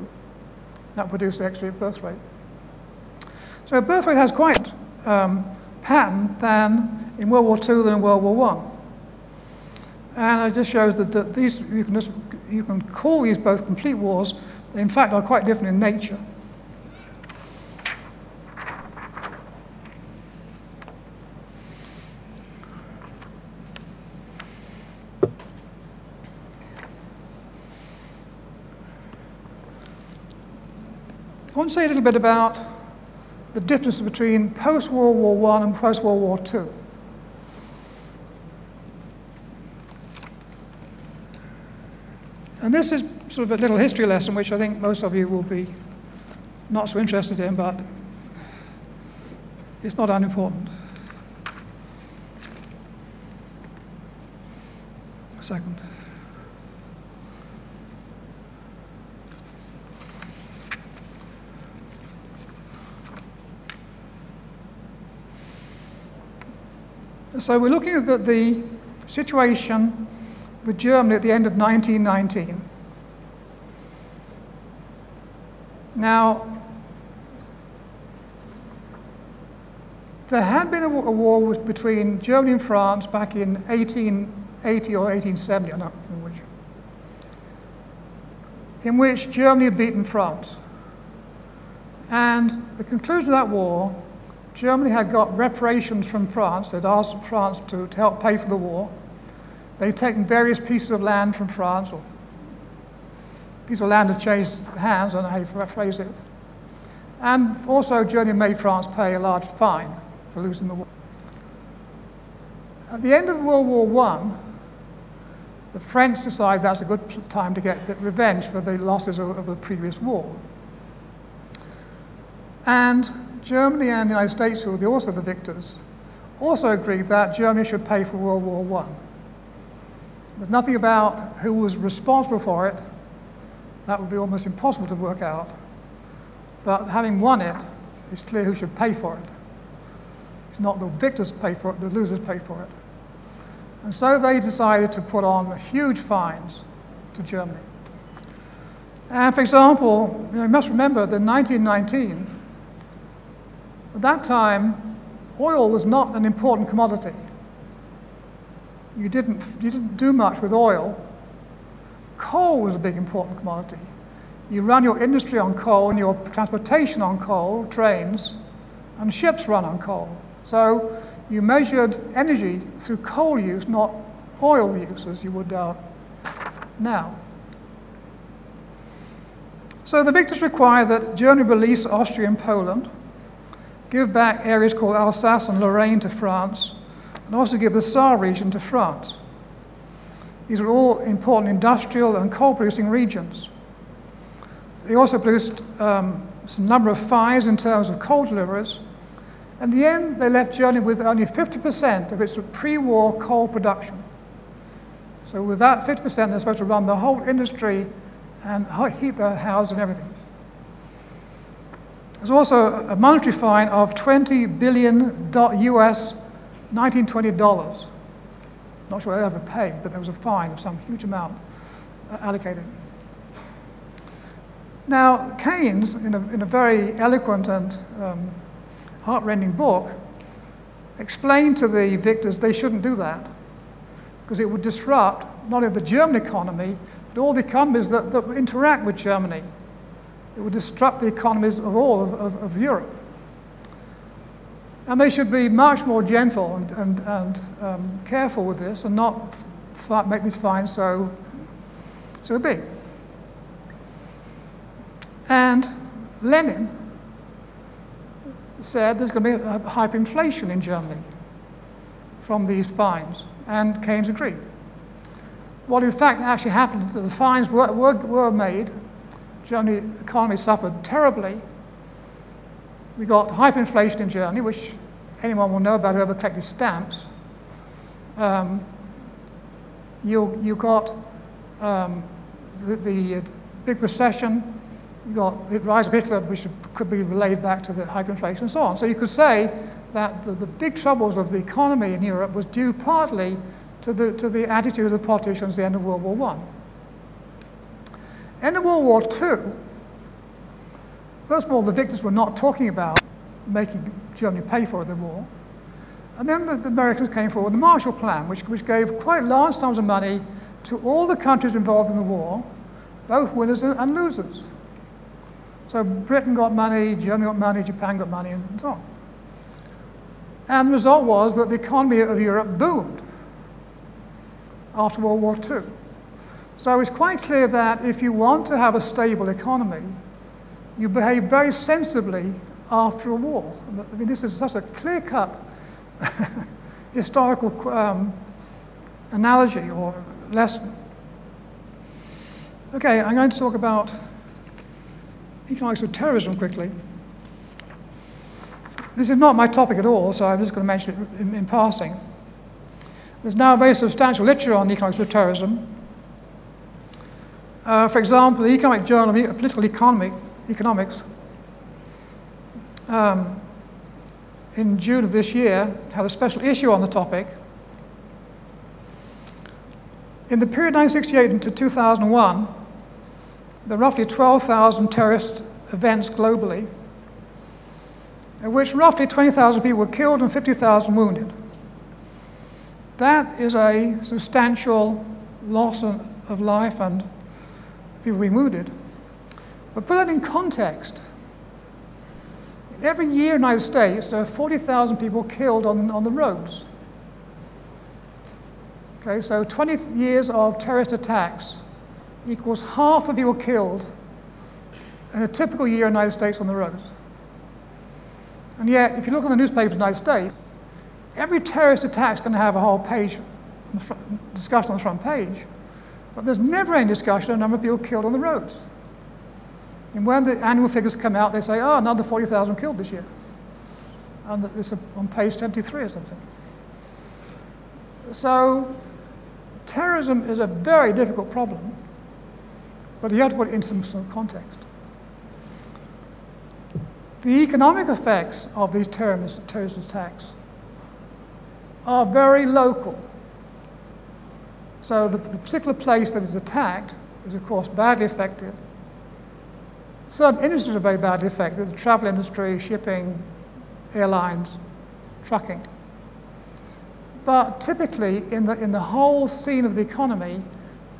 That produced the extra birth rate. So birth rate has quite pattern than in World War II than in World War I. And it just shows that these, you can call these both complete wars, they in fact are quite different in nature. I want to say a little bit about the difference between post-World War I and post-World War II. And this is sort of a little history lesson, which I think most of you will be not so interested in, but it's not unimportant. A second. So we're looking at the situation with Germany at the end of 1919. Now, there had been a war between Germany and France back in 1880 or 1870, I don't know which, in which Germany had beaten France. And the conclusion of that war, Germany had got reparations from France. They'd asked France to help pay for the war. They'd taken various pieces of land from France, or pieces of land had changed hands, I don't know how you phrase it. And also Germany made France pay a large fine for losing the war. At the end of World War I, the French decided that's a good time to get revenge for the losses of the previous war. And Germany and the United States, who were also the victors, also agreed that Germany should pay for World War I. There's nothing about who was responsible for it. That would be almost impossible to work out. But having won it, it's clear who should pay for it. It's not the victors pay for it, the losers pay for it. And so they decided to put on huge fines to Germany. And for example, you must remember that in 1919, at that time, oil was not an important commodity. You didn't do much with oil. Coal was a big important commodity. You run your industry on coal and your transportation on coal, trains, and ships run on coal. So you measured energy through coal use, not oil use, as you would now. So the victors required that Germany release Austria and Poland, give back areas called Alsace and Lorraine to France, and also give the Saar region to France. These were all important industrial and coal-producing regions. They also produced some number of fines in terms of coal deliveries. In the end, they left Germany with only 50% of its pre-war coal production. So with that 50%, they're supposed to run the whole industry and heat their houses and everything. There's also a monetary fine of $20 billion US 1920 dollars. Not sure they ever paid, but there was a fine of some huge amount allocated. Now, Keynes, in a very eloquent and heart-rending book, explained to the victors they shouldn't do that because it would disrupt not only the German economy, but all the economies that interact with Germany. It would disrupt the economies of all of Europe. And they should be much more gentle and careful with this and not make these fines so big. And Lenin said there's going to be a hyperinflation in Germany from these fines, and Keynes agreed. What in fact actually happened, the fines were made, Germany's economy suffered terribly. We got hyperinflation in Germany, which anyone will know about whoever collected stamps. You got the big recession. You got the rise of Hitler, which could be relayed back to the hyperinflation and so on. So you could say that the big troubles of the economy in Europe was due partly to the attitude of the politicians at the end of World War I. End of World War II, first of all, the victors were not talking about making Germany pay for the war. And then the Americans came forward with the Marshall Plan, which gave quite large sums of money to all the countries involved in the war, both winners and losers. So Britain got money, Germany got money, Japan got money, and so on. And the result was that the economy of Europe boomed after World War II. So it's quite clear that if you want to have a stable economy, you behave very sensibly after a war. I mean, this is such a clear-cut historical analogy or lesson. Okay, I'm going to talk about economics of terrorism quickly. This is not my topic at all, so I'm just going to mention it in passing. There's now very substantial literature on the economics of terrorism. For example, the Economic Journal of Political Economics in June of this year had a special issue on the topic. In the period 1968 to 2001, there were roughly 12,000 terrorist events globally, in which roughly 20,000 people were killed and 50,000 wounded. That is a substantial loss of life and people being wounded. But put that in context. Every year in the United States, there are 40,000 people killed on the roads. Okay, so 20 years of terrorist attacks equals half the people killed in a typical year in the United States on the roads. And yet, if you look on the newspapers in the United States, every terrorist attack is going to have a whole page, discussion on the front page, but there's never any discussion of the number of people killed on the roads. And when the annual figures come out, they say, oh, another 40,000 killed this year. And it's on page 73 or something. So terrorism is a very difficult problem, but you have to put it in some sort of context. The economic effects of these terrorist attacks are very local. So the particular place that is attacked is, of course, badly affected. Certain industries are very badly affected: the travel industry, shipping, airlines, trucking. But typically, in the whole scene of the economy,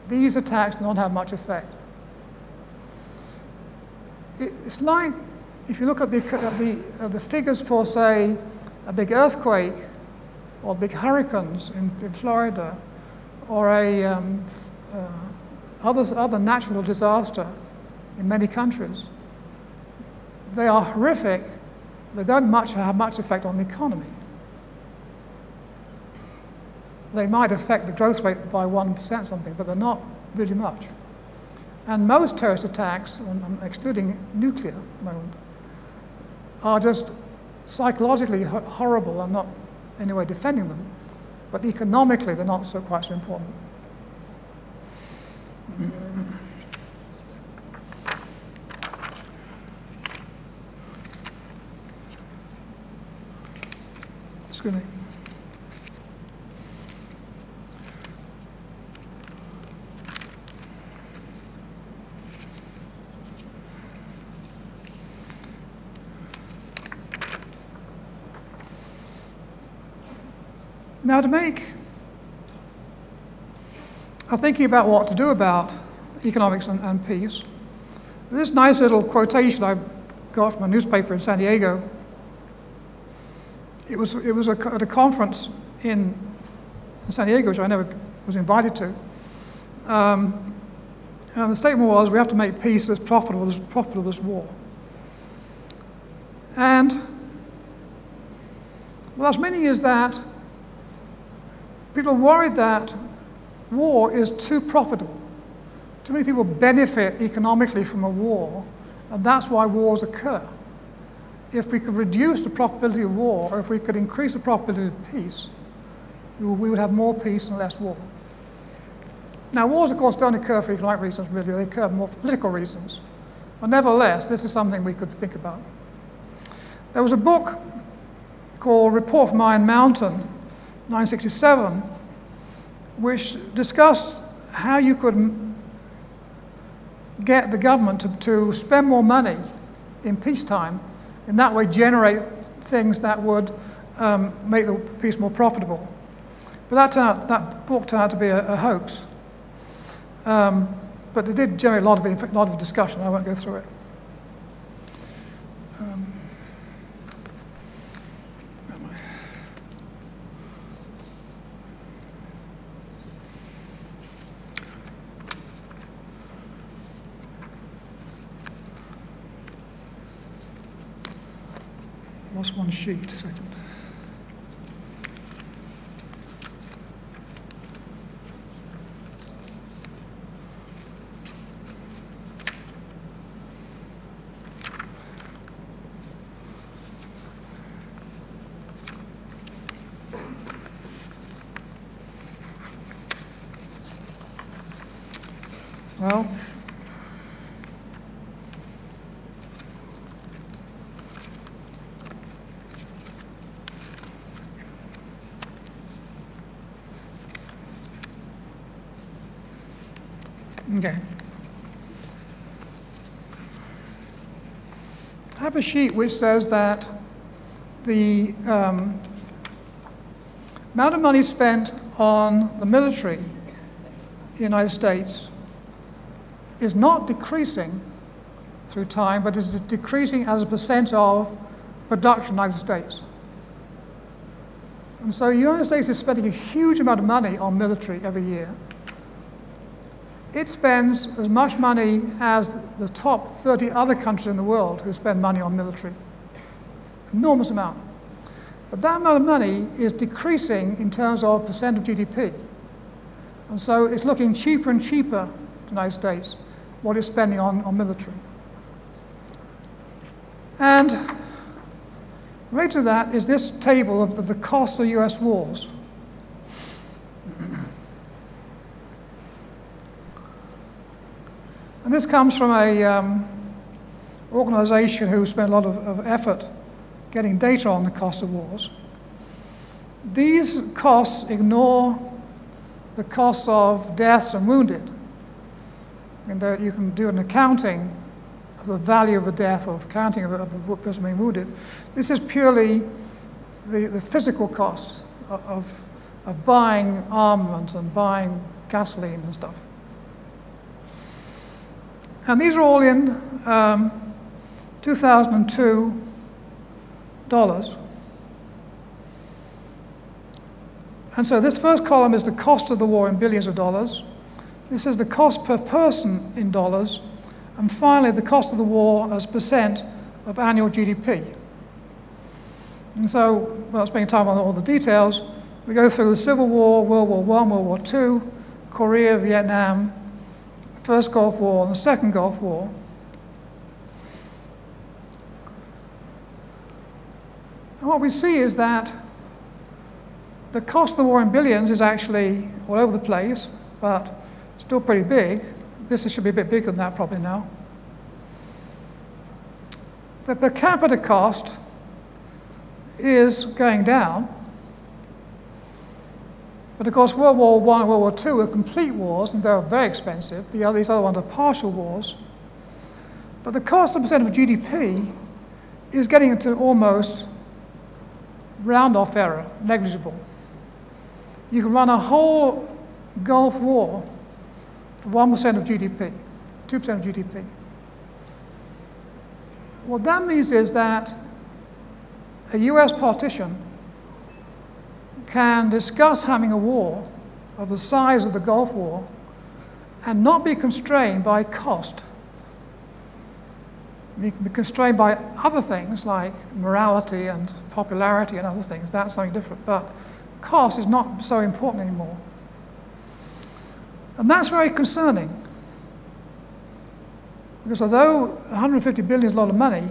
these attacks do not have much effect. It's like, if you look at the figures for, say, a big earthquake, or big hurricanes in Florida, or other natural disaster in many countries. They are horrific. They don't have much effect on the economy. They might affect the growth rate by 1% something, but they're not really much. And most terrorist attacks, excluding nuclear at the moment, are just psychologically horrible. I'm not in any way defending them, but economically they're not quite so important. Excuse me. Now, to make thinking about what to do about economics and peace, this nice little quotation I got from a newspaper in San Diego. It was at a conference in San Diego, which I never was invited to. And the statement was, we have to make peace as profitable as war. And what that's meaning is that people are worried that war is too profitable. Too many people benefit economically from a war, and that's why wars occur. If we could reduce the probability of war, or if we could increase the probability of peace, we would have more peace and less war. Now, wars, of course, don't occur for economic reasons, really. They occur more for political reasons. But nevertheless, this is something we could think about. There was a book called Report from Iron Mountain, 1967, which discussed how you could get the government to spend more money in peacetime, in that way generate things that would make the peace more profitable. But that book turned out to be a hoax. But it did generate a lot of discussion. I won't go through it. Lost one sheet, a second. Well, okay. I have a sheet which says that the amount of money spent on the military in the United States is not decreasing through time, but is decreasing as a percent of production in the United States. And so the United States is spending a huge amount of money on military every year. It spends as much money as the top 30 other countries in the world who spend money on military. Enormous amount. But that amount of money is decreasing in terms of percent of GDP. And so it's looking cheaper and cheaper to the United States what it's spending on military. And related to that is this table of the cost of US wars. And this comes from an organization who spent a lot of effort getting data on the cost of wars. these costs ignore the costs of deaths and wounded. And you can do an accounting of the value of a death or accounting of a person being wounded. This is purely the physical costs of buying armament and buying gasoline and stuff. And these are all in 2002 dollars. And so this first column is the cost of the war in billions of dollars. This is the cost per person in dollars. And finally, the cost of the war as percent of annual GDP. And so, without spending time on all the details, we go through the Civil War, World War I, World War II, Korea, Vietnam, the First Gulf War, and the Second Gulf War. And what we see is that the cost of the war in billions is actually all over the place, but still pretty big. This should be a bit bigger than that probably now. The per capita cost is going down. But of course, World War I and World War II are complete wars, and they're very expensive. These other ones are partial wars. But the cost of percent of GDP is getting into almost round-off error, negligible. You can run a whole Gulf War for 1% of GDP, 2% of GDP. What that means is that a US politician can discuss having a war of the size of the Gulf War and not be constrained by cost. You can be constrained by other things like morality and popularity and other things. That's something different. But cost is not so important anymore. And that's very concerning. Because although 150 billion is a lot of money,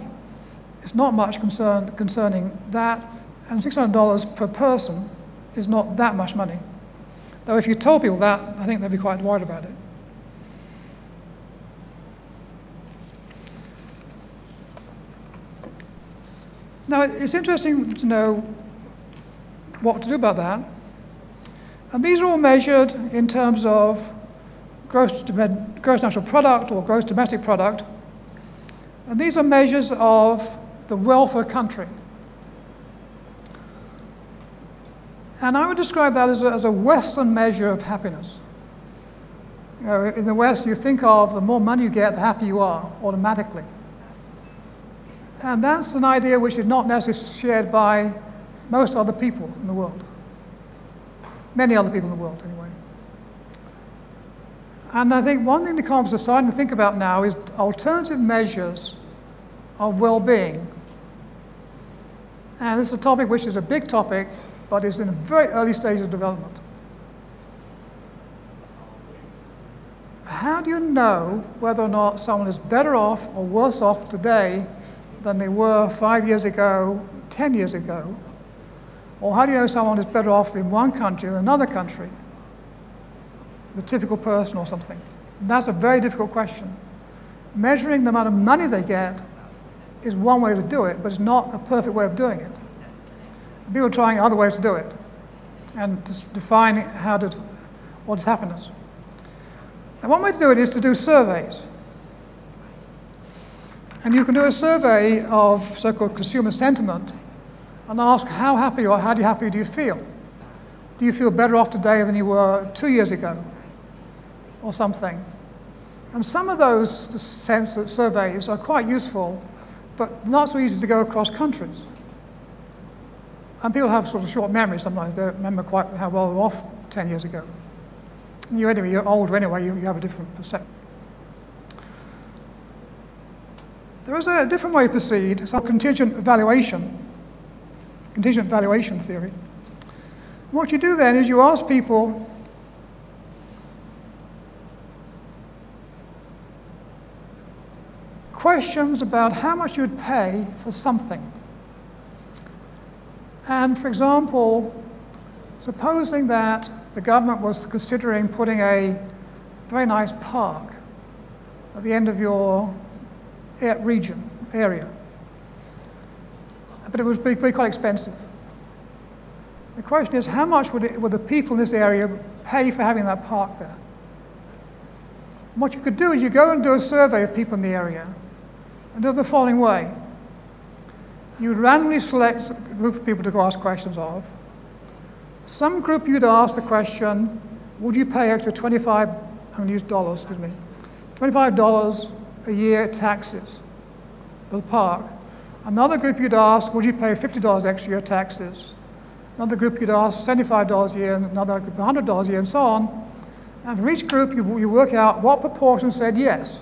it's not much concerning that, and $600 per person is not that much money. Though if you told people that, I think they'd be quite worried about it. Now, it's interesting to know what to do about that. And these are all measured in terms of gross national product or gross domestic product. And these are measures of the wealth of a country. And I would describe that as a Western measure of happiness. You know, in the West, you think of the more money you get, the happier you are, automatically. And that's an idea which is not necessarily shared by most other people in the world. Many other people in the world, anyway. And I think one thing the economists are starting to think about now is alternative measures of well-being. And this is a topic which is a big topic, but is in a very early stage of development. How do you know whether or not someone is better off or worse off today than they were 5 years ago, 10 years ago? Or how do you know someone is better off in one country than another country? The typical person or something. And that's a very difficult question. Measuring the amount of money they get is one way to do it, but it's not a perfect way of doing it. People are trying other ways to do it and just define what is happiness. And one way to do it is to do surveys. And you can do a survey of so-called consumer sentiment and ask how happy or how happy do you feel? Do you feel better off today than you were 2 years ago or something? And some of those surveys are quite useful, but not so easy to go across countries. And people have sort of short memories sometimes. They don't remember quite how well they were off 10 years ago. You're older anyway, you have a different perception. There is a different way to proceed. It's a contingent valuation theory. What you do then is you ask people questions about how much you'd pay for something. And for example, supposing that the government was considering putting a very nice park at the end of your area, but it would be quite expensive. The question is, how much would the people in this area pay for having that park there? And what you could do is you go and do a survey of people in the area and do it the following way. You would randomly select a group of people to go ask questions of. Some group you'd ask the question, would you pay extra $25 a year taxes for the park? Another group you'd ask, would you pay $50 extra a year taxes? Another group you'd ask $75 a year, and another group $100 a year, and so on. And for each group, you work out what proportion said yes.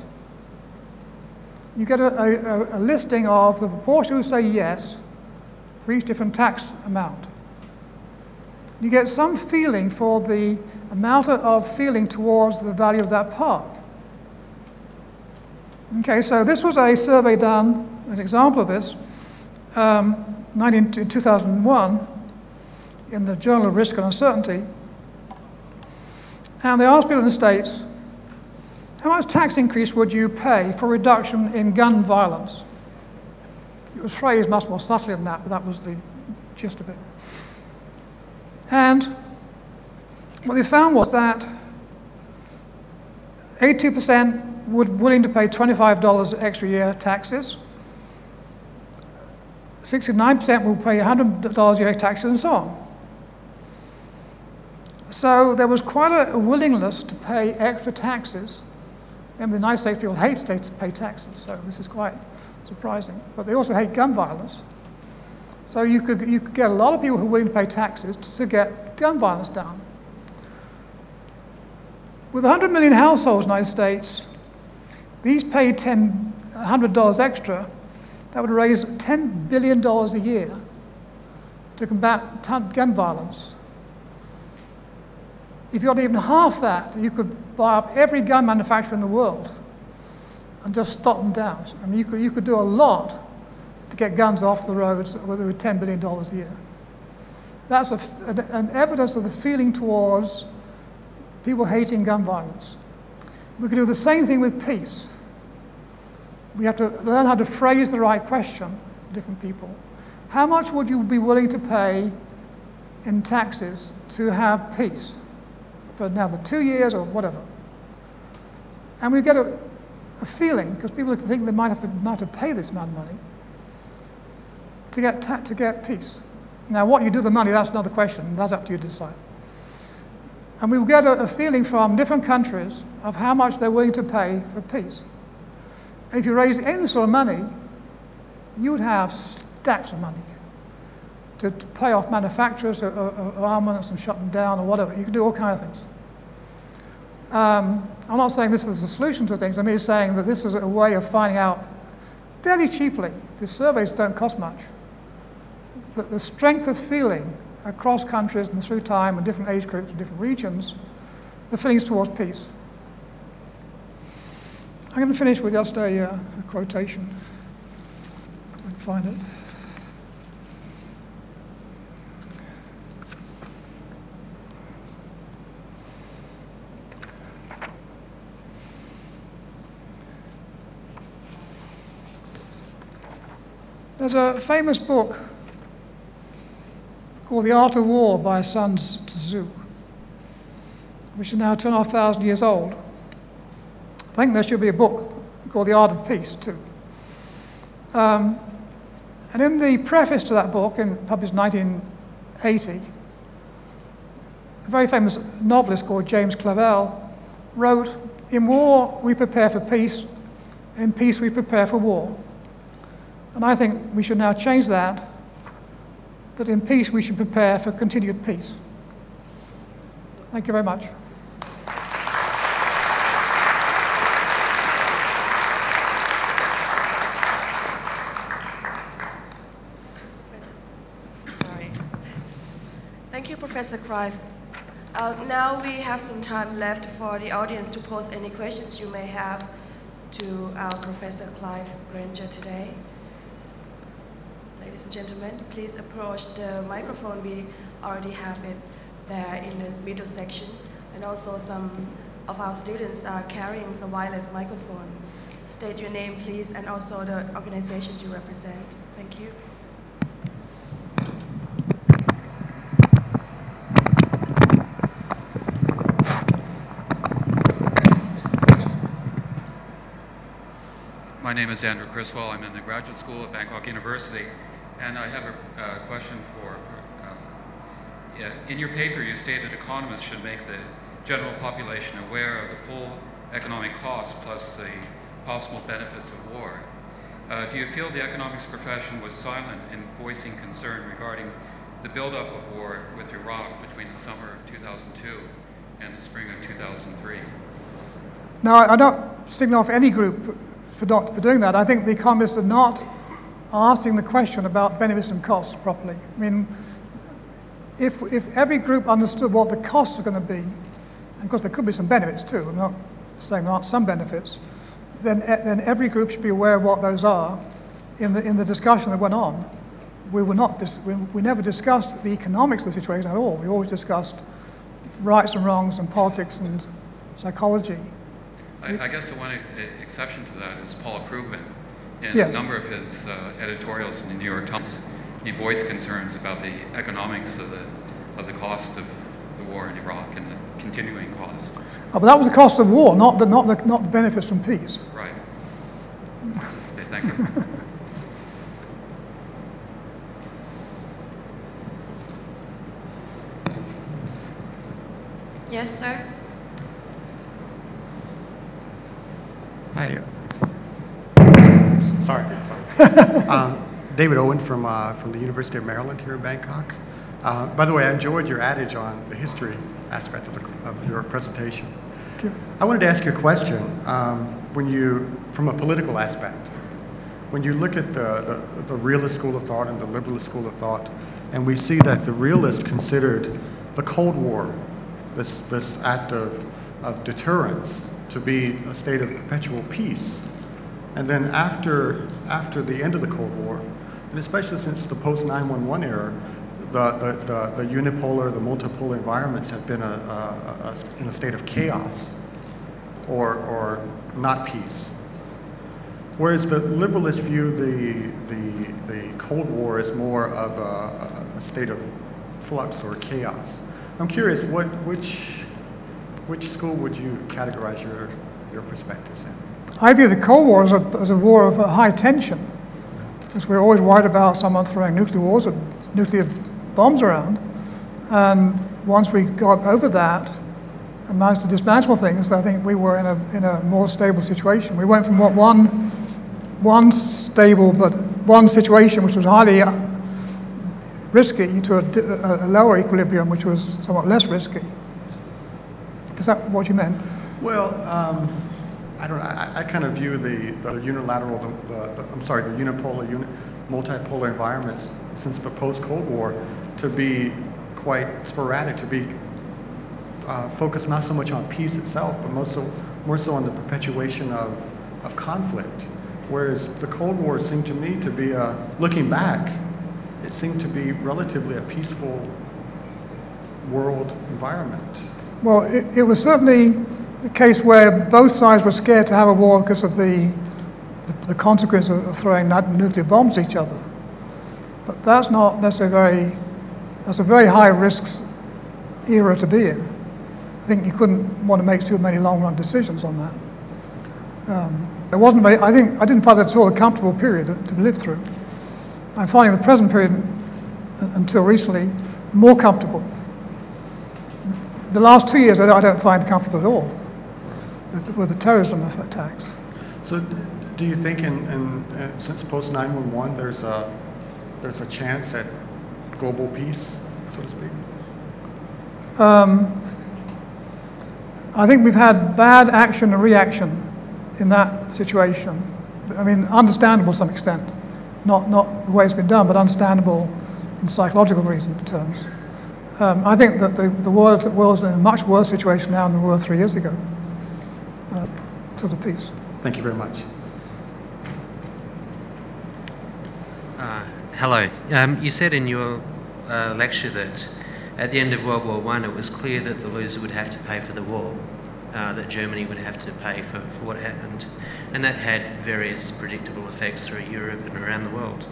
You get a listing of the proportion who say yes for each different tax amount. You get some feeling for the amount of feeling towards the value of that park. Okay, so this was a survey done, an example of this, in 2001 in the Journal of Risk and Uncertainty. And they asked people in the States, how much tax increase would you pay for reduction in gun violence? It was phrased much more subtly than that, but that was the gist of it. And what they found was that 82% were willing to pay $25 extra a year taxes, 69% will pay $100 a year taxes, and so on. So there was quite a willingness to pay extra taxes. In the United States, people hate states to pay taxes, so this is quite surprising. But they also hate gun violence. So you could get a lot of people who are willing to pay taxes to get gun violence down. With 100 million households in the United States, these paid $100 extra. That would raise $10 billion a year to combat gun violence. If you got even half that, you could buy up every gun manufacturer in the world and just stop them down. I mean, you could do a lot to get guns off the roads with $10 billion a year. That's an evidence of the feeling towards people hating gun violence. We could do the same thing with peace. We have to learn how to phrase the right question to different people. How much would you be willing to pay in taxes to have peace for another 2 years or whatever? And we get a feeling, because people think they might have to pay this amount of money to get peace. Now, what you do with the money, that's another question. That's up to you to decide. And we will get a feeling from different countries of how much they're willing to pay for peace. And if you raise any sort of money, you would have stacks of money to pay off manufacturers of armaments and shut them down or whatever. You can do all kinds of things. I'm not saying this is a solution to things. I'm just saying that this is a way of finding out fairly cheaply, because surveys don't cost much, that the strength of feeling across countries and through time and different age groups and different regions, the feelings towards peace. I'm going to finish with just a quotation. If I can find it. There's a famous book called The Art of War by Sun Tzu, which is now 2,500 years old. I think there should be a book called The Art of Peace, too. And in the preface to that book, published in 1980, a very famous novelist called James Clavell wrote, "In war, we prepare for peace. In peace, we prepare for war." And I think we should now change that in peace, we should prepare for continued peace. Thank you very much. Thank you, Professor Clive. Now we have some time left for the audience to pose any questions you may have to our Professor Clive Granger today. Ladies and gentlemen, please approach the microphone. We already have it there in the middle section. And also some of our students are carrying a wireless microphone. State your name, please, and also the organizations you represent. Thank you. My name is Andrew Criswell. I'm in the graduate school at Bangkok University, and I have a question for, in your paper you stated economists should make the general population aware of the full economic costs plus the possible benefits of war. Do you feel the economics profession was silent in voicing concern regarding the buildup of war with Iraq between the summer of 2002 and the spring of 2003? No, I don't signal off any group for doing that. I think the economists are not asking the question about benefits and costs properly. I mean, if every group understood what the costs are going to be, and of course there could be some benefits too, I'm not saying there aren't some benefits, then every group should be aware of what those are. In the discussion that went on, we never discussed the economics of the situation at all. We always discussed rights and wrongs and politics and psychology. I guess the one exception to that is Paul Krugman. In Yes. a number of his editorials in the New York Times, he voiced concerns about the economics of the cost of the war in Iraq and the continuing cost. Oh, but that was the cost of war, not the benefits from peace. Right. Okay, thank you. Yes, sir. Hi. Sorry. David Owen from the University of Maryland here in Bangkok. By the way, I enjoyed your adage on the history aspect of your presentation. Thank you. I wanted to ask you a question. From a political aspect, when you look at the realist school of thought and the liberalist school of thought, and we see that the realist considered the Cold War, this act of deterrence, to be a state of perpetual peace. And then after the end of the Cold War, and especially since the post-9/11 era, the unipolar, the multipolar environments have been in a state of chaos or not peace. Whereas the liberalists view the Cold War as more of a state of flux or chaos. I'm curious, which school would you categorize your perspectives in? I view the Cold War as a war of high tension, because we're always worried about someone throwing nuclear bombs around. And once we got over that and managed to dismantle things, I think we were in a more stable situation. We went from one situation which was highly risky to a lower equilibrium which was somewhat less risky. Is that what you meant? Well, I don't know. I kind of view the unilateral, the unipolar, multipolar environments since the post-Cold War to be quite sporadic, to be focused not so much on peace itself, but more so on the perpetuation of conflict. Whereas the Cold War seemed to me to be, looking back, it seemed to be relatively a peaceful world environment. Well, it was certainly the case where both sides were scared to have a war because of the consequence of throwing nuclear bombs at each other. But that's not necessarily that's a very high risk era to be in. I think you couldn't want to make too many long-run decisions on that. It wasn't very, I didn't find that at all a comfortable period to live through. I'm finding the present period, until recently, more comfortable. The last 2 years I don't find comfortable at all with the terrorism attacks. So do you think since post-9/11 there's a chance at global peace, so to speak? I think we've had bad action and reaction in that situation. I mean, understandable to some extent. Not the way it's been done, but understandable in psychological terms. I think that the world's in a much worse situation now than we were 3 years ago. To the peace. Thank you very much. Hello. You said in your lecture that at the end of World War I, it was clear that the loser would have to pay for the war, that Germany would have to pay for what happened, and that had various predictable effects through Europe and around the world.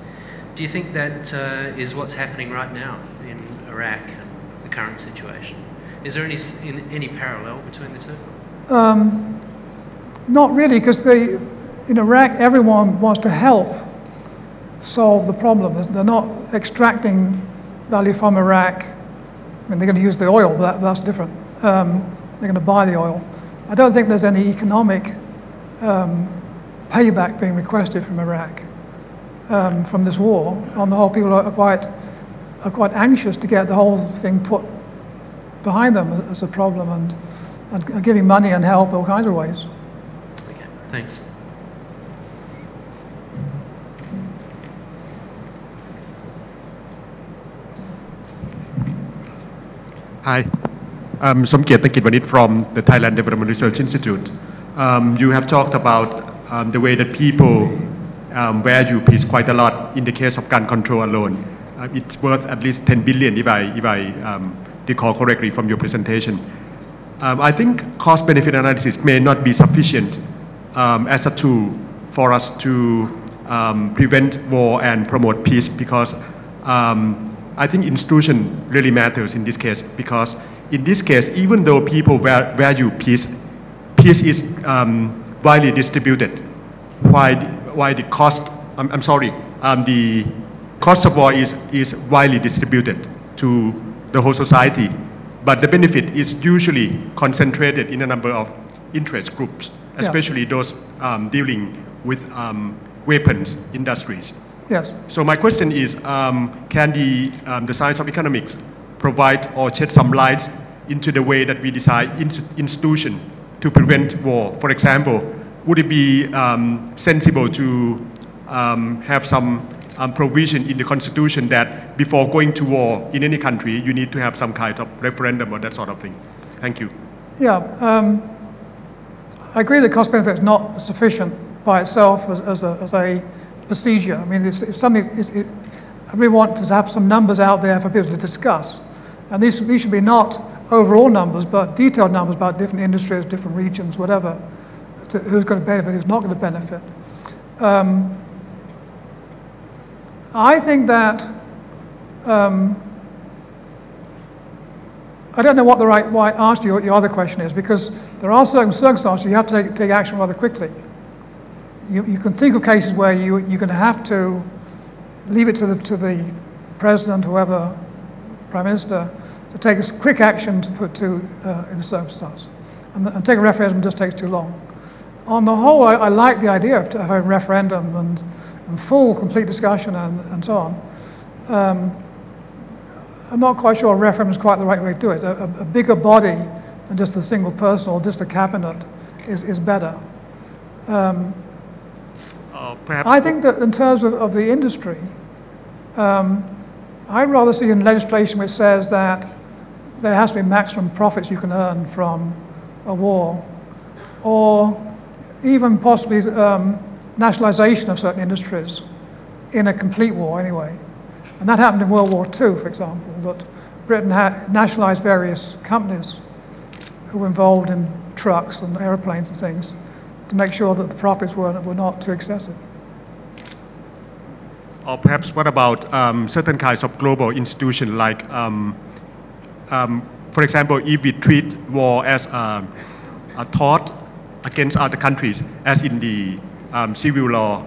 Do you think that is what's happening right now in Iraq and the current situation? Is there any parallel between the two? Not really, because in Iraq, everyone wants to help solve the problem. They're not extracting value from Iraq. I mean, they're going to use the oil, but that's different. They're going to buy the oil. I don't think there's any economic payback being requested from Iraq from this war. On the whole, people are quite anxious to get the whole thing put behind them as a problem, and giving money and help all kinds of ways. Okay, thanks. Hi, I'm Somkiet Takitwanit from the Thailand Development Research Institute. You have talked about the way that people value peace quite a lot in the case of gun control alone. It's worth at least 10 billion if I recall correctly from your presentation. I think cost-benefit analysis may not be sufficient as a tool for us to prevent war and promote peace, because I think institution really matters in this case, because in this case, even though people value peace, peace is widely distributed. Why the cost? The cost of war is widely distributed to the whole society, but the benefit is usually concentrated in a number of interest groups, especially those dealing with weapons industries. Yes. So my question is, can the science of economics provide or shed some light into the way that we design institutions to prevent war? For example, would it be sensible to have some provision in the constitution that before going to war in any country, you need to have some kind of referendum or that sort of thing? Thank you. Yeah, I agree that cost benefit is not sufficient by itself as a procedure. I mean, if something I really want to have some numbers out there for people to discuss, and these should be not overall numbers, but detailed numbers about different industries, different regions, whatever, to who's going to benefit, who's not going to benefit. I think that I don't know what the right answer to your other question is, because there are certain circumstances you have to take action rather quickly. You can think of cases where you're going to have to leave it to the president, whoever, prime minister, to take a quick action to put in a circumstance, and take a referendum just takes too long. On the whole, I like the idea of having a referendum and full, complete discussion and so on. I'm not quite sure a referendum is quite the right way to do it. A bigger body than just a single person or just a cabinet is better. I think that in terms of the industry, I'd rather see in legislation which says that there has to be maximum profits you can earn from a war, or even possibly nationalization of certain industries in a complete war anyway. And that happened in World War II, for example, that Britain had nationalized various companies who were involved in trucks and airplanes and things to make sure that the profits were not too excessive. Or perhaps what about certain kinds of global institutions, like, for example, if we treat war as a tort against other countries, as in the civil law